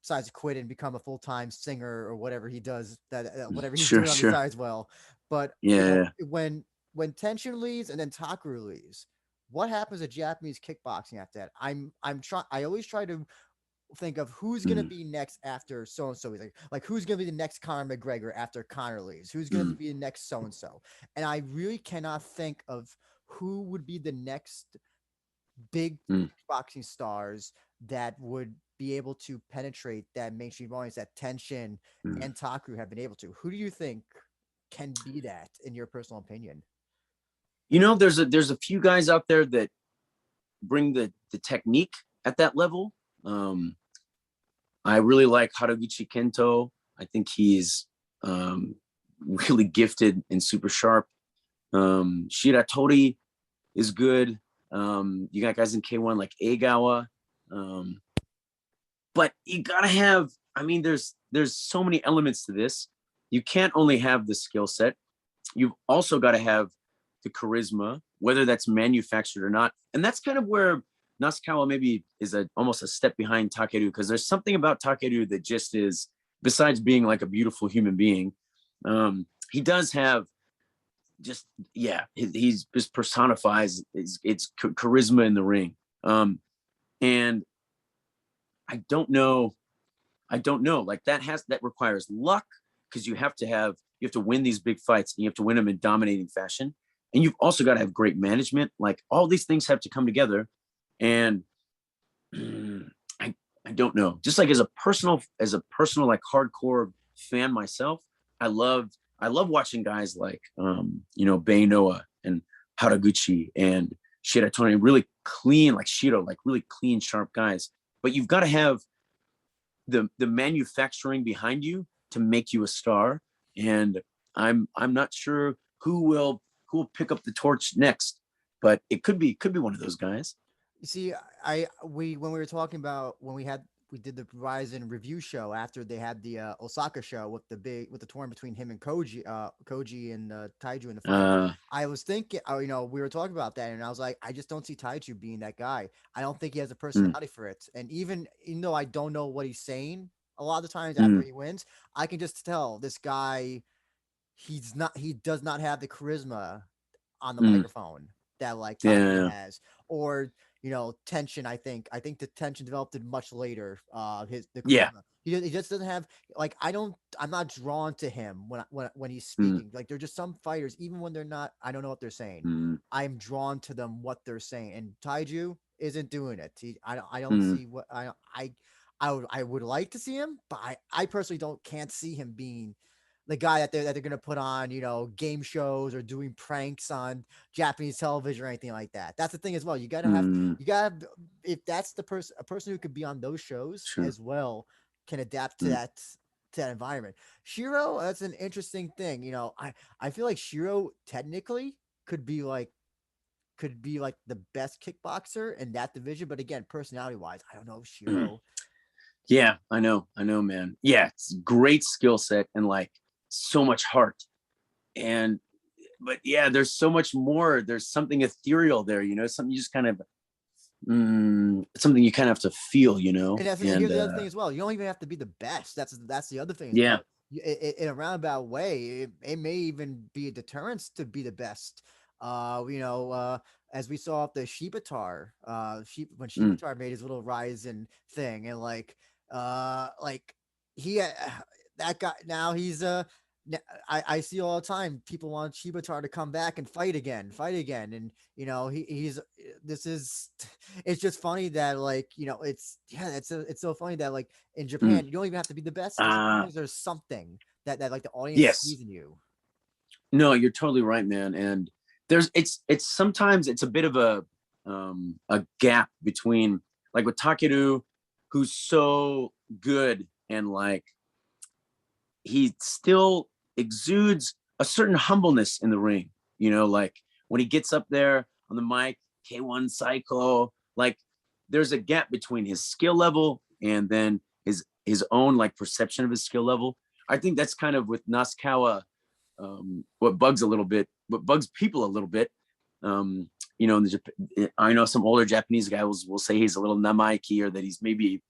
A: decides to quit and become a full-time singer or whatever he does, whatever he's doing on the side as well. But when Tenshin leaves and then Takeru leaves, what happens to Japanese kickboxing after that? I always try to think of who's going to be next after so-and-so. Like who's going to be the next Conor McGregor after Conor leaves? Who's going to be the next so-and-so? And I really cannot think of who would be the next big boxing stars that would be able to penetrate that mainstream audience that Tenshin and Takeru have been able to. Who do you think can be that, in your personal opinion?
B: There's a few guys out there that bring the technique at that level. I really like Haraguchi Kento. I think he's really gifted and super sharp. Shiratori is good. You got guys in K1 like Egawa. But you gotta have, there's so many elements to this. You can't only have the skill set. You've also got to have the charisma, whether that's manufactured or not. And that's kind of where Nasukawa maybe is almost a step behind Takeru, because there's something about Takeru that just is, besides being like a beautiful human being, he does have he just personifies it's charisma in the ring. And I don't know, like that requires luck, because you have to win these big fights, and you have to win them in dominating fashion. And you've also got to have great management. Like all these things have to come together. And I I don't know. Just like as a personal like hardcore fan myself, I love watching guys like Bay Noah and Haraguchi and Shiratoni, really clean, like Shiro, like really clean, sharp guys. But you've got to have the manufacturing behind you to make you a star. And I'm not sure who will pick up the torch next, but it could be one of those guys.
A: You see, when we were talking about when we did the Rizin review show after they had the Osaka show with the tournament between him and Koji and Taiju in the final. I was thinking, we were talking about that, and I was like, I just don't see Taiju being that guy. I don't think he has a personality for it. And even though I don't know what he's saying a lot of the times after he wins, I can just tell this guy, he does not have the charisma on the microphone that like Taiju has, or Tenshin. I think the Tenshin developed it much later. The charisma. He just doesn't have, like, I'm not drawn to him when he's speaking. Like, they're just some fighters, even when they're not, I don't know what they're saying. I'm drawn to them, what they're saying, and Taiju isn't doing it. I don't see what I would like to see him, but I personally can't see him being the guy that they're going to put on, game shows or doing pranks on Japanese television or anything like that. That's the thing as well. You got to have, if that's a person who could be on those shows as well, can adapt to that environment. Shiro, that's an interesting thing. I feel like Shiro technically could be like the best kickboxer in that division. But again, personality wise, I don't know if Shiro.
B: Yeah, I know, man. Yeah, it's great skill set and like so much heart. But yeah, there's so much more. There's something ethereal there, something you just kind of something you kind of have to feel,
A: And here's the other thing as well. You don't even have to be the best. That's the other thing.
B: Yeah.
A: In a roundabout way, it may even be a deterrence to be the best. As we saw at the Shibatar, when Shibatar made his little Rizin thing, and he that guy now he's I see all the time people want Shibatar to come back and fight again, and it's just funny that it's so funny that like in Japan you don't even have to be the best as long as there's something that like the audience sees in you.
B: No, you're totally right, man. And it's sometimes it's a bit of a gap between, like, with Takeru, who's so good and like he still exudes a certain humbleness in the ring, like when he gets up there on the mic, K1 Psycho, like there's a gap between his skill level and then his own like perception of his skill level. I think that's kind of with Nasukawa, what bugs people a little bit. I know some older Japanese guy will say he's a little namaiki, or that he's maybe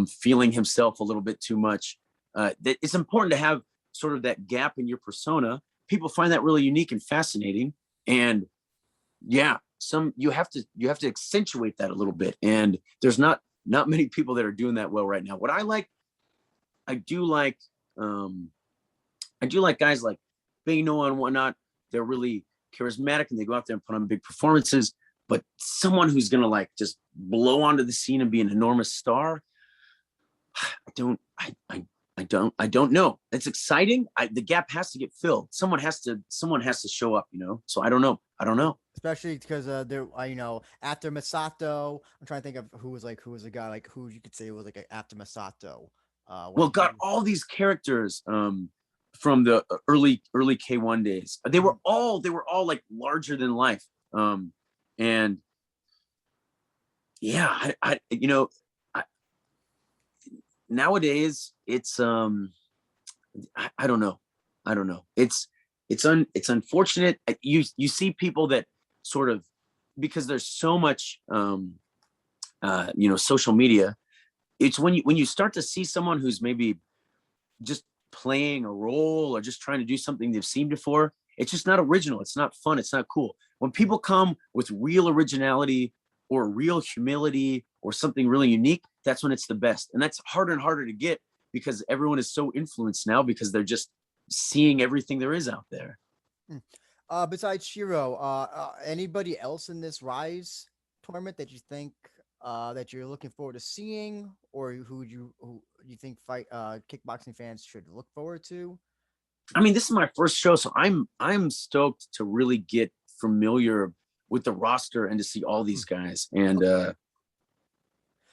B: feeling himself a little bit too much. That it's important to have sort of that gap in your persona. People find that really unique and fascinating. And yeah, you have to accentuate that a little bit. And there's not many people that are doing that well right now. What I do like guys like Bay Noah and whatnot. They're really charismatic and they go out there and put on big performances. But someone who's gonna like just blow onto the scene and be an enormous star, I don't know. It's exciting. The gap has to get filled. Someone has to show up, So I don't know.
A: Especially because there, after Masato, I'm trying to think of who was a guy like who you could say was like after Masato.
B: Got all these characters from the early K1 days. They were all like larger than life. And yeah, nowadays it's I don't know. It's unfortunate. You see people that sort of, because there's so much social media. It's when you start to see someone who's maybe just playing a role or just trying to do something they've seen before, it's just not original. It's not fun. It's not cool. When people come with real originality or real humility or something really unique, that's when it's the best. And that's harder and harder to get because everyone is so influenced now because they're just seeing everything there is out there.
A: Besides Shiro, anybody else in this Rise tournament that you think that you're looking forward to seeing, or who you think kickboxing fans should look forward to?
B: I mean, this is my first show, so I'm stoked to really get familiar with the roster and to see all these guys. And
A: I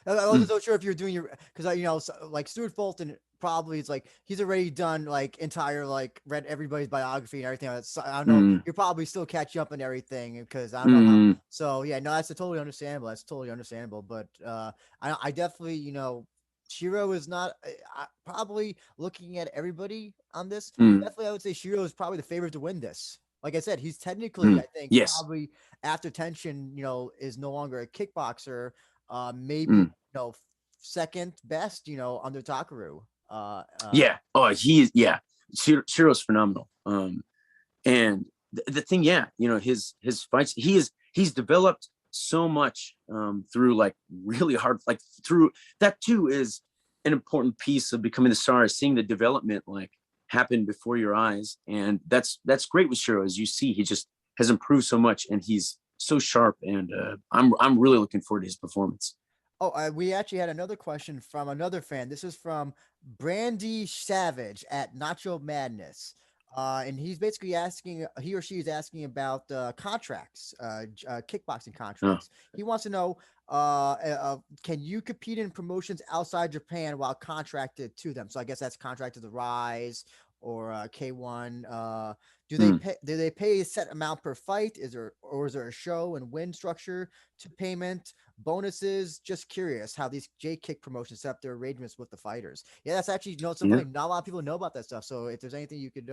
A: wasn't so sure if you're doing your because like Stuart Fulton probably is like he's already done like entire like read everybody's biography and everything. So I don't know. You're probably still catch up and everything because I don't know how. So yeah, no, that's totally understandable. That's totally understandable. But I definitely Shiro is not probably looking at everybody on this. Definitely, I would say Shiro is probably the favorite to win this. Like I said, he's technically, I think,
B: yes,
A: probably after Tenshin, is no longer a kickboxer. Maybe second best, under Takeru.
B: Yeah. Oh, yeah. Shiro's phenomenal. And the thing, yeah, his fights, he's developed so much through like really hard, like through that too is an important piece of becoming the star, is seeing the development like happen before your eyes. And that's great with Shiro. As you see, he just has improved so much and he's so sharp. And I'm really looking forward to his performance.
A: Oh, we actually had another question from another fan. This is from Brandy Savage at Nacho Madness. And he's basically asking, he or she is asking about contracts, kickboxing contracts. He wants to know, can you compete in promotions outside Japan while contracted to them? So I guess that's contracted to Rise or K1. Do they pay a set amount per fight? Is there a show and win structure to payment? Bonuses? Just curious how these J-Kick promotions set up their arrangements with the fighters. Yeah, that's actually something not a lot of people know about that stuff. So if there's anything you could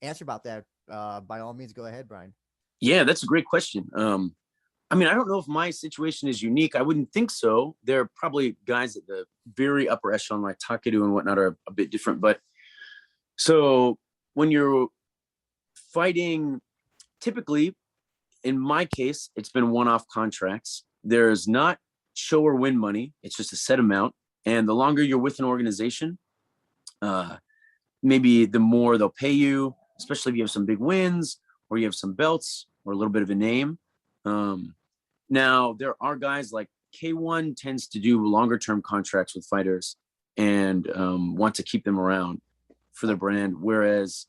A: answer about that, by all means, go ahead, Brian.
B: Yeah, that's a great question. I mean, I don't know if my situation is unique. I wouldn't think so. There are probably guys at the very upper echelon like Takeru and whatnot are a bit different. But so when you're fighting, typically, in my case, it's been one-off contracts. There's not show or win money. It's just a set amount. And the longer you're with an organization, maybe the more they'll pay you, especially if you have some big wins or you have some belts or a little bit of a name. Now, there are guys like K1 tends to do longer term contracts with fighters and want to keep them around for the brand, whereas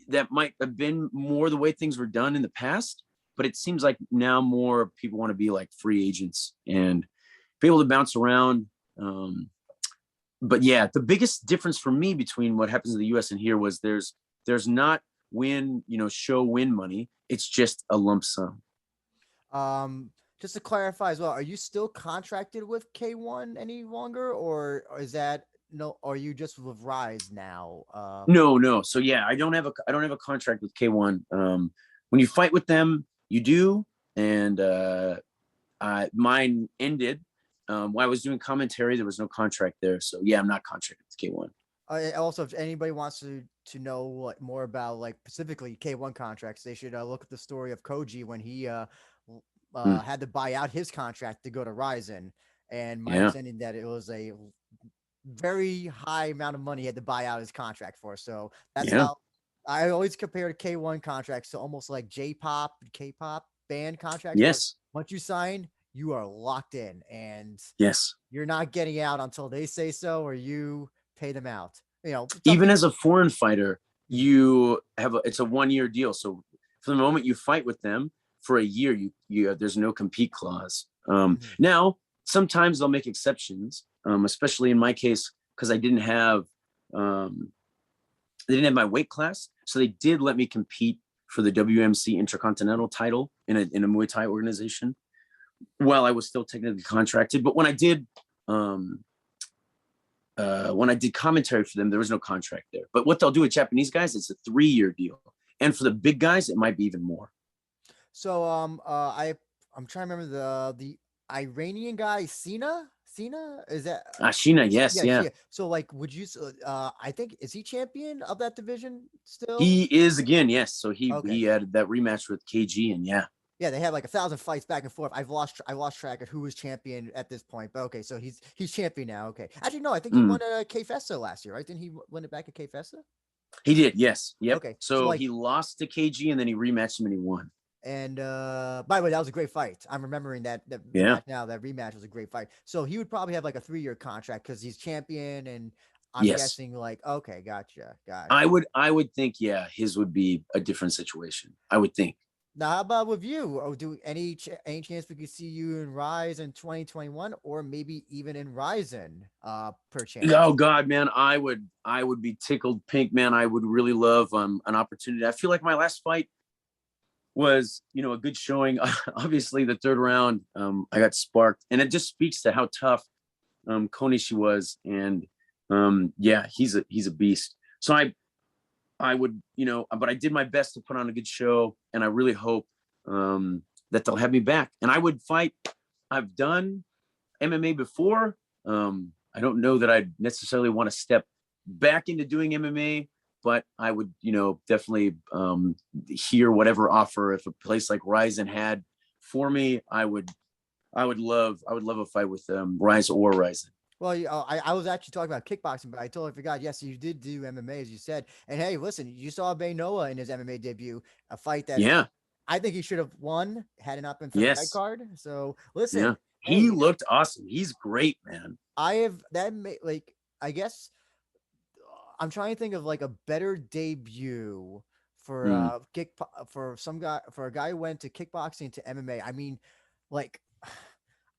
B: that might have been more the way things were done in the past, but it seems like now more people want to be like free agents and be able to bounce around. But yeah, the biggest difference for me between what happens in the US and here was there's not show win money. It's just a lump sum.
A: Just to clarify as well, are you still contracted with K1 any longer, or is that no? Are you just with Rise now?
B: No. So yeah, I don't have a contract with K1. When you fight with them, you do, and mine ended. While I was doing commentary, there was no contract there. So yeah, I'm not contracted with K1.
A: Also, if anybody wants to know more about like specifically K1 contracts, they should look at the story of Koji when he had to buy out his contract to go to Rizin. And my understanding that it was a very high amount of money he had to buy out his contract for. So that's how I always compare K1 contracts to almost like J-pop, K-pop band contracts.
B: Yes.
A: Once you sign, you are locked in, and you're not getting out until they say so or you pay them out.
B: Even as a foreign fighter, you have it's a 1-year deal. So from the moment you fight with them for a year, you there's no compete clause. Now, sometimes they'll make exceptions, especially in my case, because I didn't have my weight class. So they did let me compete for the WMC Intercontinental title in a Muay Thai organization while I was still technically contracted. But when I did commentary for them, there was no contract there. But what they'll do with Japanese guys, it's a 3-year deal. And for the big guys, it might be even more.
A: So I'm trying to remember the Iranian guy, Cena, is that
B: Sheena? Yes, yeah.
A: So like, would you I think, is he champion of that division still?
B: He is again, yes. So he had that rematch with KG, and
A: yeah, they had like 1,000 fights back and forth. I lost track of who was champion at this point, but okay, so he's champion now. Okay, actually no, I think he won a K Festa last year, right? Didn't he win it back at K Festa?
B: He did, yes. Yep.
A: Okay,
B: So he lost to KG and then he rematched him and he won.
A: And by the way, that was a great fight. I'm remembering that
B: Yeah.
A: match now. That rematch was a great fight. So he would probably have like a 3-year contract because he's champion, and I'm
B: Yes.
A: guessing like, okay, gotcha.
B: I would think, yeah, his would be a different situation. I would think.
A: Now, how about with you? Oh, do any chance we could see you in Rise in 2021, or maybe even in Ryzen, per
B: Oh
A: chance?
B: God, man, I would be tickled pink, man. I would really love an opportunity. I feel like my last fight was, a good showing. Obviously, the third round, I got sparked, and it just speaks to how tough Konishi was, and yeah, he's a beast. So I would, but I did my best to put on a good show, and I really hope that they'll have me back. And I would fight. I've done MMA before. I don't know that I necessarily want to step back into doing MMA, but I would, definitely hear whatever offer. If a place like Rizin had for me, I would love a fight with Rise or Rizin.
A: Well, I was actually talking about kickboxing, but I totally forgot. Yes, you did do MMA, as you said. And hey, listen, you saw Bay Noah in his MMA debut, a fight that
B: Yeah.
A: I think he should have won had it not been for the red
B: Yes.
A: card. So
B: Yeah.
A: listen, hey,
B: He looked awesome. He's great, man.
A: I have that like I guess I'm trying to think of like a better debut for
B: Mm,
A: for some guy for a guy who went to kickboxing to MMA. I mean, like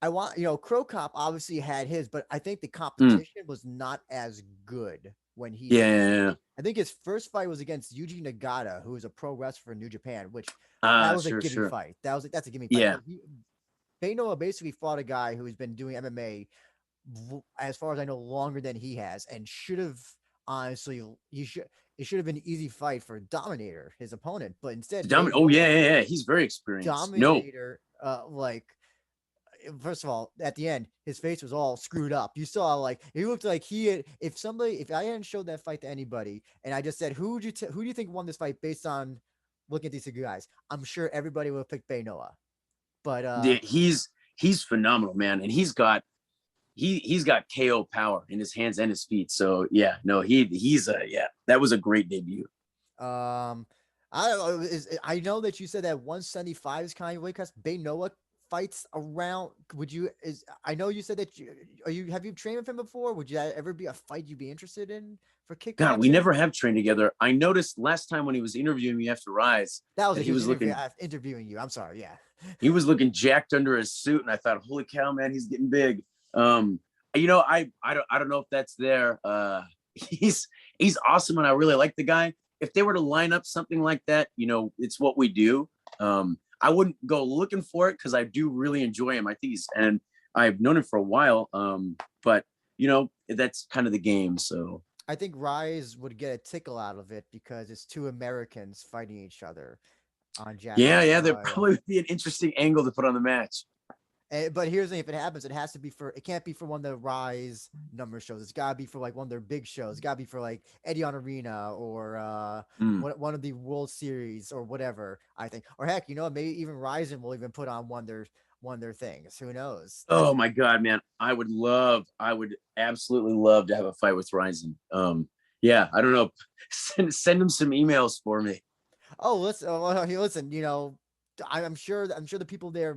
A: I want Crow Cop obviously had his, but I think the
B: mm.
A: competition was not as good when he
B: Yeah,
A: did.
B: yeah, yeah.
A: I think his first fight was against Yuji Nagata, who is a pro wrestler for New Japan, which that was a
B: Sure,
A: gimme
B: sure.
A: fight. That's a gimme fight.
B: Yeah.
A: But Benoa basically fought a guy who's been doing MMA as far as I know longer than he has, and should have honestly he should it should have been an easy fight for Dominator, his opponent, but instead
B: Oh
A: Benoa
B: yeah, yeah, yeah. He's very experienced. No.
A: Dominator like first of all, at the end, his face was all screwed up. You saw like he looked like he had. If I hadn't showed that fight to anybody, and I just said, who do you think won this fight based on looking at these two guys? I'm sure everybody would have picked Bay Noah. But
B: Yeah, he's phenomenal, man, and he's got KO power in his hands and his feet. So yeah, no, he's a yeah. That was a great debut.
A: um, I don't know. I know that you said that 175 is kind of weight class. Bay Noah fights around. Would you? Is I know you said that you have you trained with him before? Would you ever be a fight you'd be interested in for
B: God, we
A: kickboxing?
B: never have trained together. I noticed last time when he was interviewing me after Rise
A: That was
B: that
A: a
B: he
A: huge
B: was
A: interview.
B: looking
A: Interviewing you. I'm sorry. Yeah.
B: he was looking jacked under his suit, and I thought, holy cow, man, he's getting big. Um, I don't know if that's there. He's he's awesome, and I really like the guy. If they were to line up something like that, it's what we do. I wouldn't go looking for it because I do really enjoy him. I think and I've known him for a while. But that's kind of the game. So
A: I think Rise would get a tickle out of it because it's two Americans fighting each other on
B: yeah,
A: Japanese
B: yeah, there
A: soil.
B: probably would be an interesting angle to put on the match.
A: But here's the thing: if it happens, it has to be for. It can't be for one of the Rise number shows. It's gotta be for like one of their big shows. It's gotta be for like Edion Arena or
B: Mm.
A: one of the World Series or whatever. I think, or heck, maybe even Ryzen will even put on one of their things. Who knows?
B: Oh my God, man. I would absolutely love to have a fight with Ryzen. Yeah, I don't know. Send him some emails for me.
A: Oh, listen, listen. I'm sure the people there,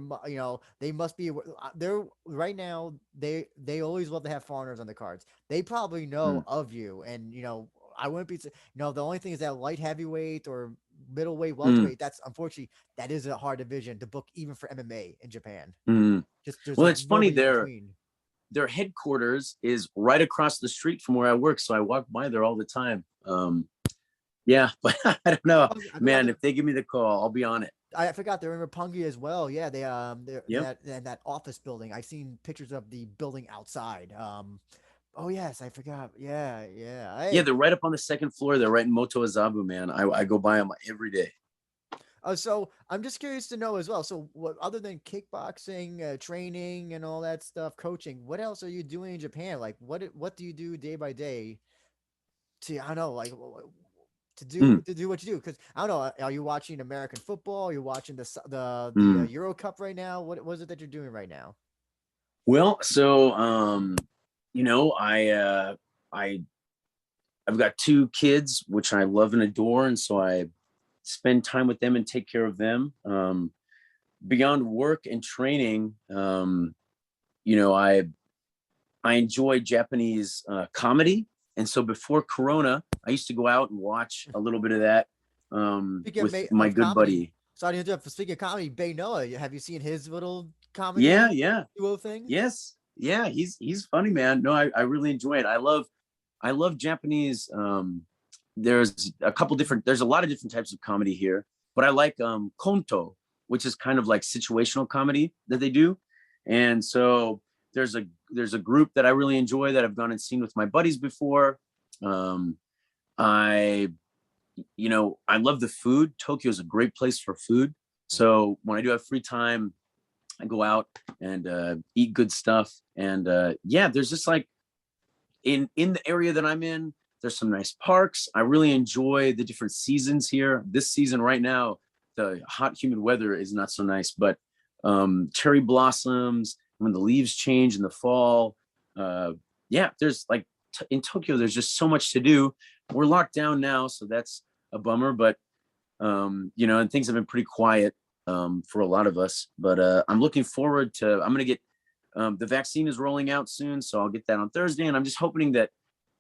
A: they must be. They're right now. They always love to have foreigners on the cards. They probably know
B: Mm,
A: of you, and I wouldn't be. The only thing is that light heavyweight or middleweight,
B: mm,
A: welterweight. That's unfortunately that is a hard division to book even for MMA in Japan.
B: mm.
A: Just there's
B: Well,
A: like
B: it's funny,
A: nobody in
B: their
A: between.
B: their headquarters is right across the street from where I work, so I walk by there all the time. Yeah, but I don't know,
A: I forgot
B: man. If they give me the call, I'll be on it.
A: I forgot they're in Roppongi as well. Yeah, they're
B: Yep.
A: in that office building. I've seen pictures of the building outside. Oh yes, I forgot. Yeah, yeah.
B: Yeah,
A: Hey,
B: they're right up on the second floor. They're right in Moto Azabu, man. I go by them every day.
A: so I'm just curious to know as well. So, what other than kickboxing, training, and all that stuff, coaching, what else are you doing in Japan? Like, what do you do day by day to I don't know, like
B: Mm,
A: to do what you do? Because I don't know, are you watching American football? Are you watching the
B: mm.
A: Euro Cup right now? What is it that you're doing right now?
B: Well, so I I've got two kids which I love and adore, and so spend time with them and take care of them. Beyond work and training, you know, I enjoy Japanese comedy. And so before Corona, I used to go out and watch a little bit of that with my good
A: comedy,
B: buddy.
A: sorry to interrupt. Speaking of comedy, Bay Noah, have you seen his little
B: Yeah,
A: comedy
B: yeah.
A: duo thing?
B: Yes. Yeah, he's funny, man. No, I really enjoy it. I love Japanese. There's there's a lot of different types of comedy here, but I like konto, which is kind of like situational comedy that they do. And so there's a group that I really enjoy that I've gone and seen with my buddies before. I I love the food. Tokyo is a great place for food. So when I do have free time, I go out and eat good stuff. And yeah, there's just like in the area that I'm in, there's some nice parks. I really enjoy the different seasons here. This season right now, the hot, humid weather is not so nice, but cherry blossoms, when the leaves change in the fall. Yeah, there's like in Tokyo, there's just so much to do. We're locked down now, so that's a bummer, but and things have been pretty quiet for a lot of us. But I'm looking forward to, I'm going to get, the vaccine is rolling out soon, so I'll get that on Thursday. And I'm just hoping that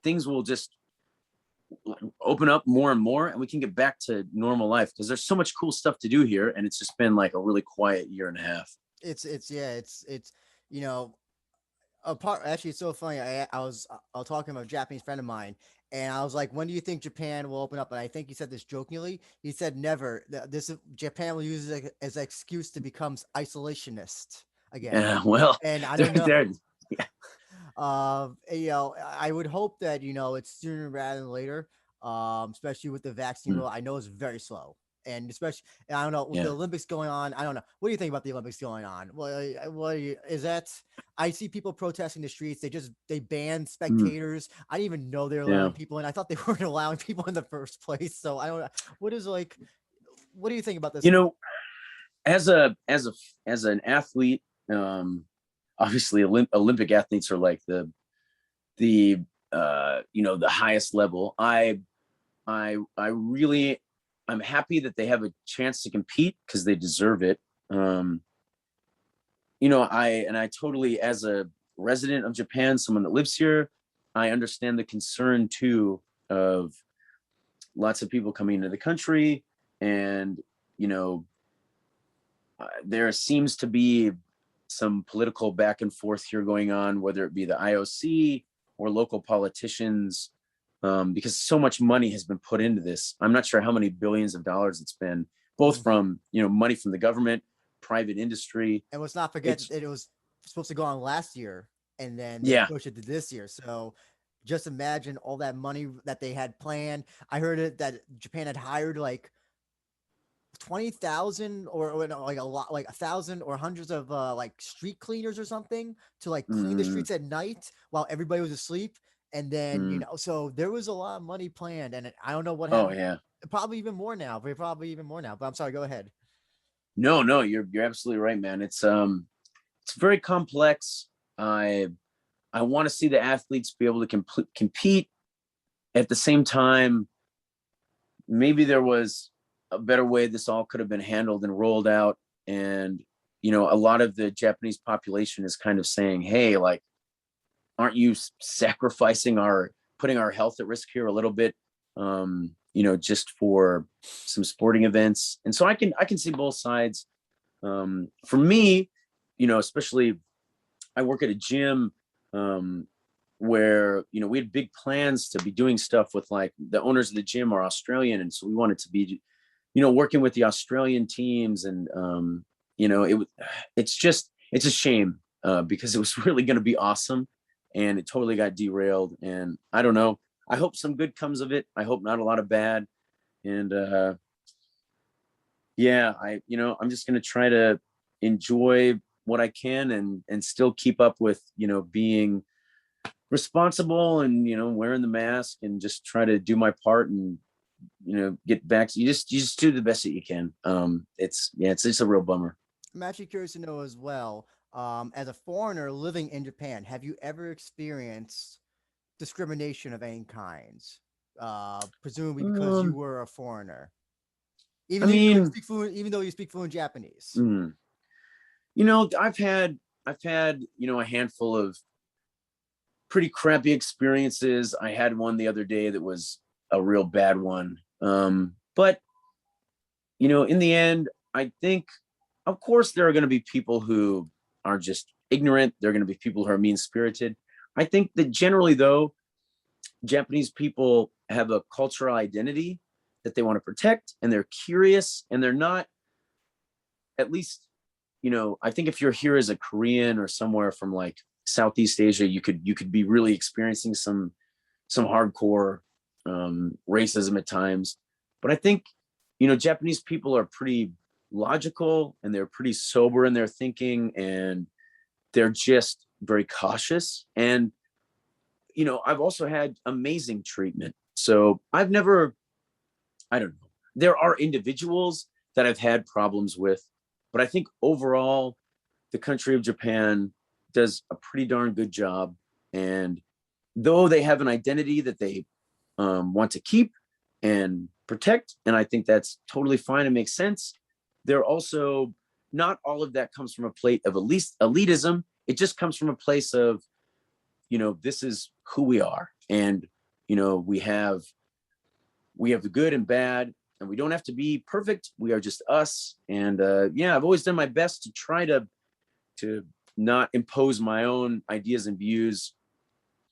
B: things will just open up more and more and we can get back to normal life, because there's so much cool stuff to do here. And it's just been like a really quiet year and a half.
A: It's you know, apart, actually it's so funny. I was talking about a Japanese friend of mine, and I was like, when do you think Japan will open up? And I think he said this jokingly. He said never. This Japan will use it as an excuse to become isolationist again.
B: Yeah, well,
A: And I don't know.
B: yeah.
A: I would hope that it's sooner rather than later. Especially with the vaccine rule. I know it's very slow, and especially, I don't know, with the Olympics going on. I don't know. What do you think about the Olympics going on? What is that? I see people protesting the streets. They banned spectators. I didn't even know they were allowing people in. I thought they weren't allowing people in the first place. So I don't know. What do you think about this?
B: As an athlete, obviously Olympic athletes are like the the highest level. I'm happy that they have a chance to compete because they deserve it. I totally, as a resident of Japan, someone that lives here, I understand the concern too of lots of people coming into the country, and there seems to be some political back and forth here going on, whether it be the IOC or local politicians, because so much money has been put into this. I'm not sure how many billions of dollars it's been, both from money from the government, private industry.
A: And let's not forget it was supposed to go on last year, and then they pushed it to this year. So just imagine all that money that they had planned. I heard that Japan had hired like 20,000 or like a lot, like 1,000 or hundreds of like street cleaners or something to like clean the streets at night while everybody was asleep. And then so there was a lot of money planned, and I don't know what happened.
B: Oh yeah,
A: probably even more now. But I'm sorry, go ahead.
B: No, you're absolutely right, man. It's very complex. I want to see the athletes be able to compete. At the same time, maybe there was a better way this all could have been handled and rolled out. And a lot of the Japanese population is kind of saying, hey, like, aren't you putting our health at risk here a little bit, just for some sporting events? And so I can see both sides. For me, especially, I work at a gym where we had big plans to be doing stuff with, like, the owners of the gym are Australian, and so we wanted to be working with the Australian teams. And it's a shame because it was really going to be awesome, and it totally got derailed. And I don't know, I hope some good comes of it. I hope not a lot of bad. And I'm just going to try to enjoy what I can and still keep up with being responsible and wearing the mask, and just try to do my part and get back. You just do the best that you can. It's a real bummer.
A: I'm actually curious to know as well, as a foreigner living in Japan, have you ever experienced discrimination of any kinds? Presumably because you were a foreigner.
B: I mean,
A: Even though you speak fluent Japanese.
B: mm, I've had a handful of pretty crappy experiences. I had one the other day that was a real bad one. But in the end, I think, of course, there are going to be people who are just ignorant. There are going to be people who are mean spirited. I think that generally, though, Japanese people have a cultural identity that they want to protect, and they're curious, and they're not, at least, I think if you're here as a Korean or somewhere from like Southeast Asia, you could be really experiencing some hardcore racism at times. But I think Japanese people are pretty logical, and they're pretty sober in their thinking, and they're just very cautious. And I've also had amazing treatment. So I don't know. There are individuals that I've had problems with, but I think overall, the country of Japan does a pretty darn good job. And though they have an identity that they want to keep and protect, and I think that's totally fine and makes sense, they're also, not all of that comes from a plate of elitism. It just comes from a place of, this is who we are. And, we have the good and bad, and we don't have to be perfect. We are just us. And I've always done my best to try to not impose my own ideas and views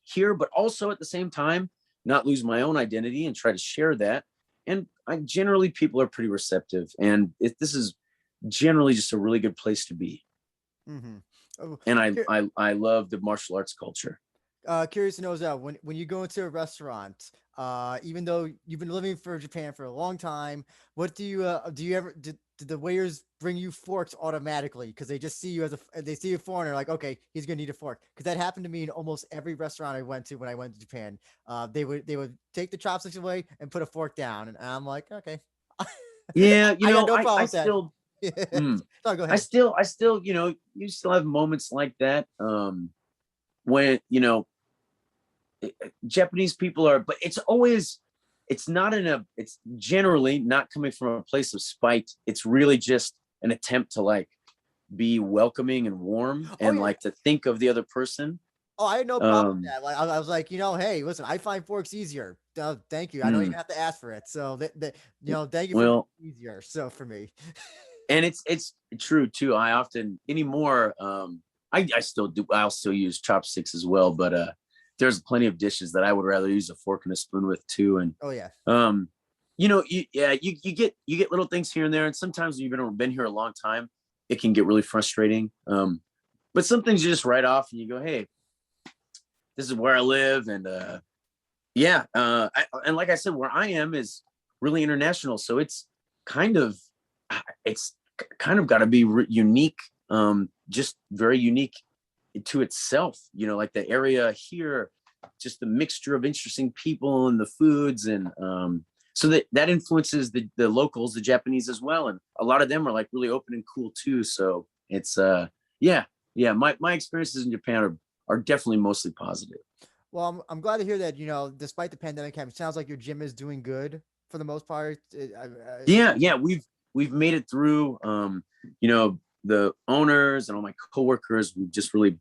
B: here, but also at the same time, not lose my own identity and try to share that. And generally, people are pretty receptive. And this is generally just a really good place to be.
A: Mm-hmm. Oh,
B: And I love the martial arts culture.
A: Curious to know, is that when you go into a restaurant, even though you've been living for Japan for a long time, what do you ever did the waiters bring you forks automatically because they just see you they see a foreigner, like, okay, he's gonna need a fork? Because that happened to me in almost every restaurant I went to when I went to Japan. They would take the chopsticks away and put a fork down, and I'm like, okay.
B: Yeah,
A: I got no
B: I
A: problem with that.
B: still, mm,
A: No, go
B: I
A: ahead.
B: still, I still, you still have moments like that. When Japanese people are, but it's generally not coming from a place of spite. It's really just an attempt to like be welcoming and warm,
A: Oh
B: and
A: yeah.
B: like to think of the other person.
A: Oh, I had no problem with
B: Um,
A: that. Like, I was like, hey, listen, I find forks easier. Thank you. I don't even
B: mm,
A: have to ask for it. So thank you for making
B: well,
A: it easier. So for me,
B: and it's true too. I often anymore, I still do. I'll still use chopsticks as well, but there's plenty of dishes that I would rather use a fork and a spoon with too. And
A: oh yeah,
B: um, you get little things here and there, and sometimes when you've been here a long time, it can get really frustrating. But some things you just write off, and you go, hey, this is where I live. And and like I said, where I am is really international, so kind of it's kind of got to be unique, just very unique to itself. Like the area here, just the mixture of interesting people and the foods, and so that influences the locals, the Japanese as well, and a lot of them are like really open and cool too. So it's yeah, my experiences in Japan are definitely mostly positive.
A: well, I'm glad to hear that. Despite the pandemic, it sounds like your gym is doing good for the most part.
B: Yeah, we've made it through. The owners and all my coworkers, we've just really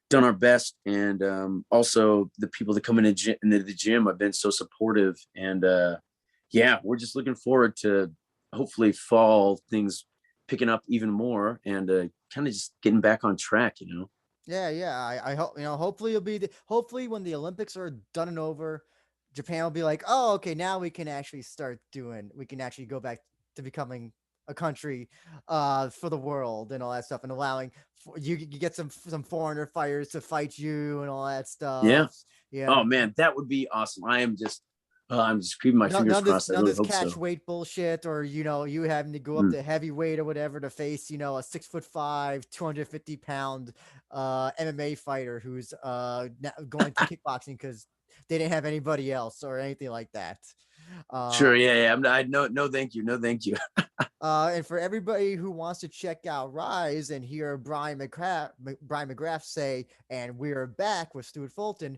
B: done our best. And also the people that come into the gym have been so supportive. And we're just looking forward to hopefully fall things picking up even more, and kind of just getting back on track.
A: Yeah. I hope, hopefully hopefully when the Olympics are done and over, Japan will be like, oh, okay, now we can actually go back to becoming a country for the world and all that stuff, and allowing you get some foreigner fighters to fight you and all that
B: Yeah.
A: stuff. Yeah.
B: Oh man, that would be awesome. I'm just keeping my fingers crossed. I
A: None of
B: really
A: this
B: hope
A: catch
B: so.
A: weight bullshit, or you having to go up
B: Mm.
A: to heavyweight or whatever to face a 6'5", 250 pound MMA fighter who's going to kickboxing because they didn't have anybody else or anything like that. Uh,
B: Sure. Yeah. No, thank you. No, thank you.
A: and for everybody who wants to check out Rise and hear Brian McGrath say, and we're back with Stuart Fulton,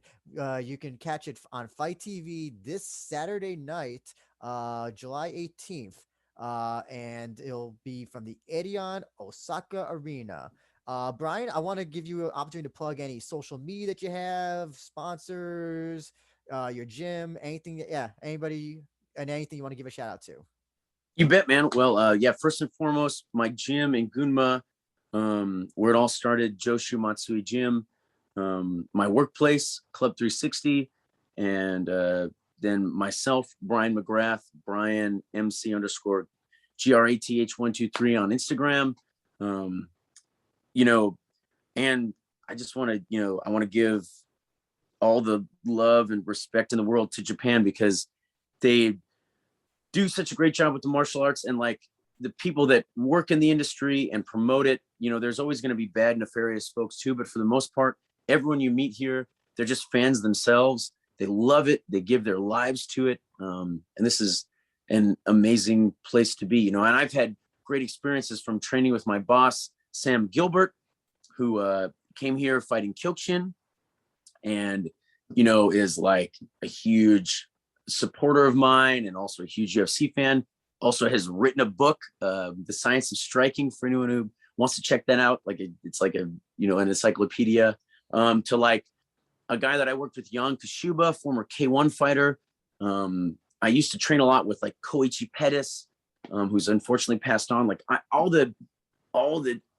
A: you can catch it on Fight TV this Saturday night, July 18th. and it'll be from the Edion Osaka Arena. Brian, I want to give you an opportunity to plug any social media that you have, sponsors, your gym, anything. Yeah, anybody and anything you want to give a shout out to.
B: You bet, man. Well, yeah, first and foremost, my gym in Gunma, where it all started, Joshu Matsui Gym, my workplace, Club 360, and then myself, Brian McGrath, Brian MC underscore GRATH123 on Instagram. You know, and I just want to, I want to give all the love and respect in the world to Japan because they do such a great job with the martial arts, and like the people that work in the industry and promote it, there's always going to be bad, nefarious folks too. But for the most part, everyone you meet here, they're just fans themselves. They love it. They give their lives to it. And this is an amazing place to be, and I've had great experiences from training with my boss, Sam Gilbert, who came here fighting Kyokushin and, is like a huge supporter of mine and also a huge UFC fan. Also has written a book, The Science of Striking, for anyone who wants to check that out. Like it's like an encyclopedia. To like a guy that I worked with, Jan Kashuba, former K1 fighter. I used to train a lot with like Koichi Pettis, who's unfortunately passed on. Like all the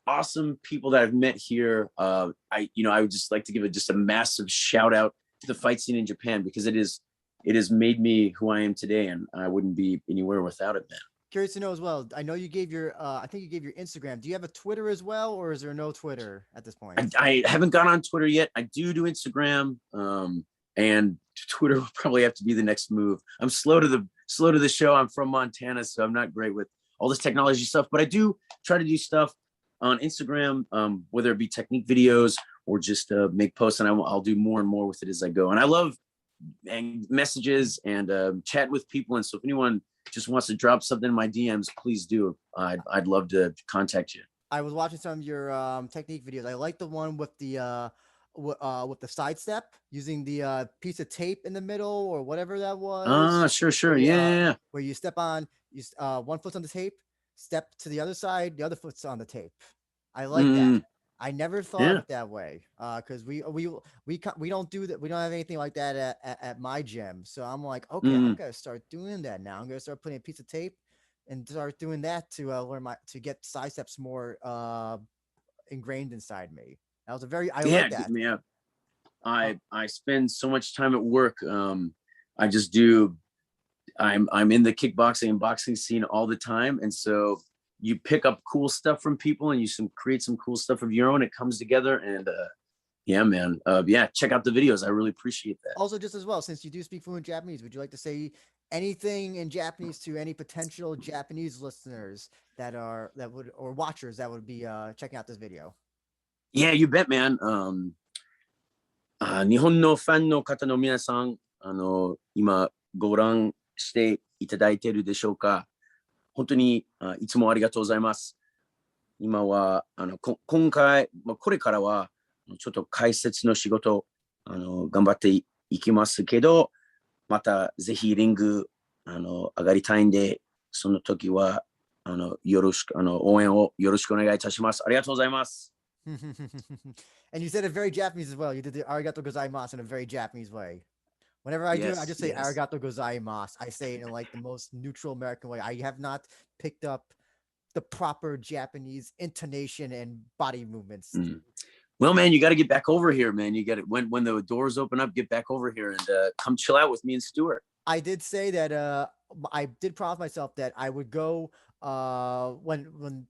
B: awesome people that I've met here. I would just like to give just a massive shout out to the fight scene in Japan, because it has made me who I am today, and I wouldn't be anywhere without it, man.
A: Curious to know as well. I know you gave your, I think you gave your Instagram. Do you have a Twitter as well, or is there no Twitter at this point?
B: I haven't gone on Twitter yet. I do Instagram, and Twitter will probably have to be the next move. I'm slow to the show. I'm from Montana, so I'm not great with all this technology stuff, but I do try to do stuff on Instagram, whether it be technique videos or just make posts, and I'll do more and more with it as I go. And I love messages and chat with people, and so if anyone just wants to drop something in my DMs, please do. I'd love to contact you.
A: I was watching some of your technique videos. I like the one with the sidestep, using the piece of tape in the middle or whatever that was.
B: Sure.
A: Where you,
B: Yeah.
A: where you step on, one foot's on the tape, step to the other side, the other foot's on the tape. I like that. I never thought of it that way, because we don't do that. We don't have anything like that at my gym. So I'm like, okay, I'm gonna start doing that now. I'm gonna start putting a piece of tape and start doing that to learn to get sidesteps more ingrained inside me. That was I like that.
B: Yeah. I spend so much time at work. I just do. I'm in the kickboxing and boxing scene all the time, and so you pick up cool stuff from people and you create some cool stuff of your own. It comes together, and yeah, man. Check out the videos. I really appreciate that.
A: Also, just as well, since you do speak fluent Japanese, would you like to say anything in Japanese to any potential Japanese listeners or watchers that would be checking out this video?
B: Yeah, you bet, man. 日本のファンの方の皆さん、今ご覧していただいているでしょうか。本当にいつもありがとうございます。今は今回、これからはちょっと解説の仕事頑張っていきますけど、またぜひリング上がりたいんで、その時はよろしく応援をよろしくお願いいたします。ありがとうございます。
A: And you said it very Japanese as well. You did the arigato gozaimasu in a very Japanese way. Whenever I do it, I just say arigato gozaimasu. I say it in like the most neutral American way. I have not picked up the proper Japanese intonation and body movements.
B: Well, man, you got to get back over here, man. You got to, when the doors open up, get back over here and come chill out with me and Stuart.
A: I did say that I did promise myself that I would go when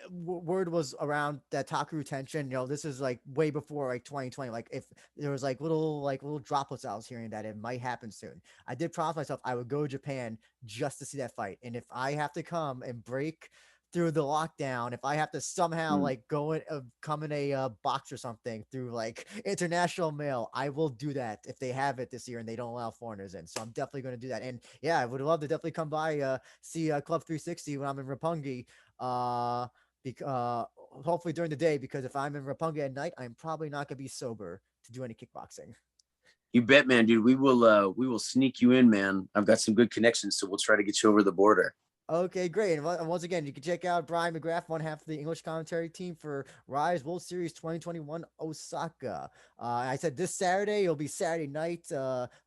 A: word was around that Takeru Tenshin. This is like way before like 2020. Like if there was like little droplets I was hearing that it might happen soon. I did promise myself I would go to Japan just to see that fight. And if I have to come and break through the lockdown, if I have to somehow like come in a box or something through like international mail, I will do that if they have it this year and they don't allow foreigners in. So I'm definitely going to do that. And yeah, I would love to definitely come by, see Club 360 when I'm in Roppongi, hopefully during the day, because if I'm in Roppongi at night, I'm probably not going to be sober to do any kickboxing.
B: You bet, man, dude. We will sneak you in, man. I've got some good connections, so we'll try to get you over the border.
A: Okay, great. And once again, you can check out Brian McGrath, one half of the English commentary team for Rise World Series 2021 Osaka. I said this Saturday, it'll be Saturday night,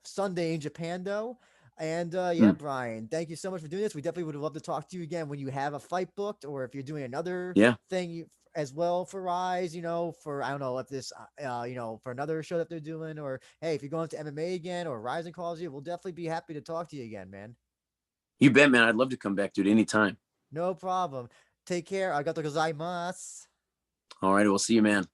A: Sunday in Japan, though. And yeah,
B: Hmm.
A: Brian, thank you so much for doing this. We definitely would love to talk to you again when you have a fight booked, or if you're doing another
B: Yeah.
A: thing as well for Rise, for, I don't know, if this, for another show that they're doing, or hey, if you're going to MMA again or Rising calls you, we'll definitely be happy to talk to you again, man.
B: You bet, man. I'd love to come back, dude, anytime.
A: No problem. Take care. Arigatou gozaimasu.
B: All right. We'll see you, man.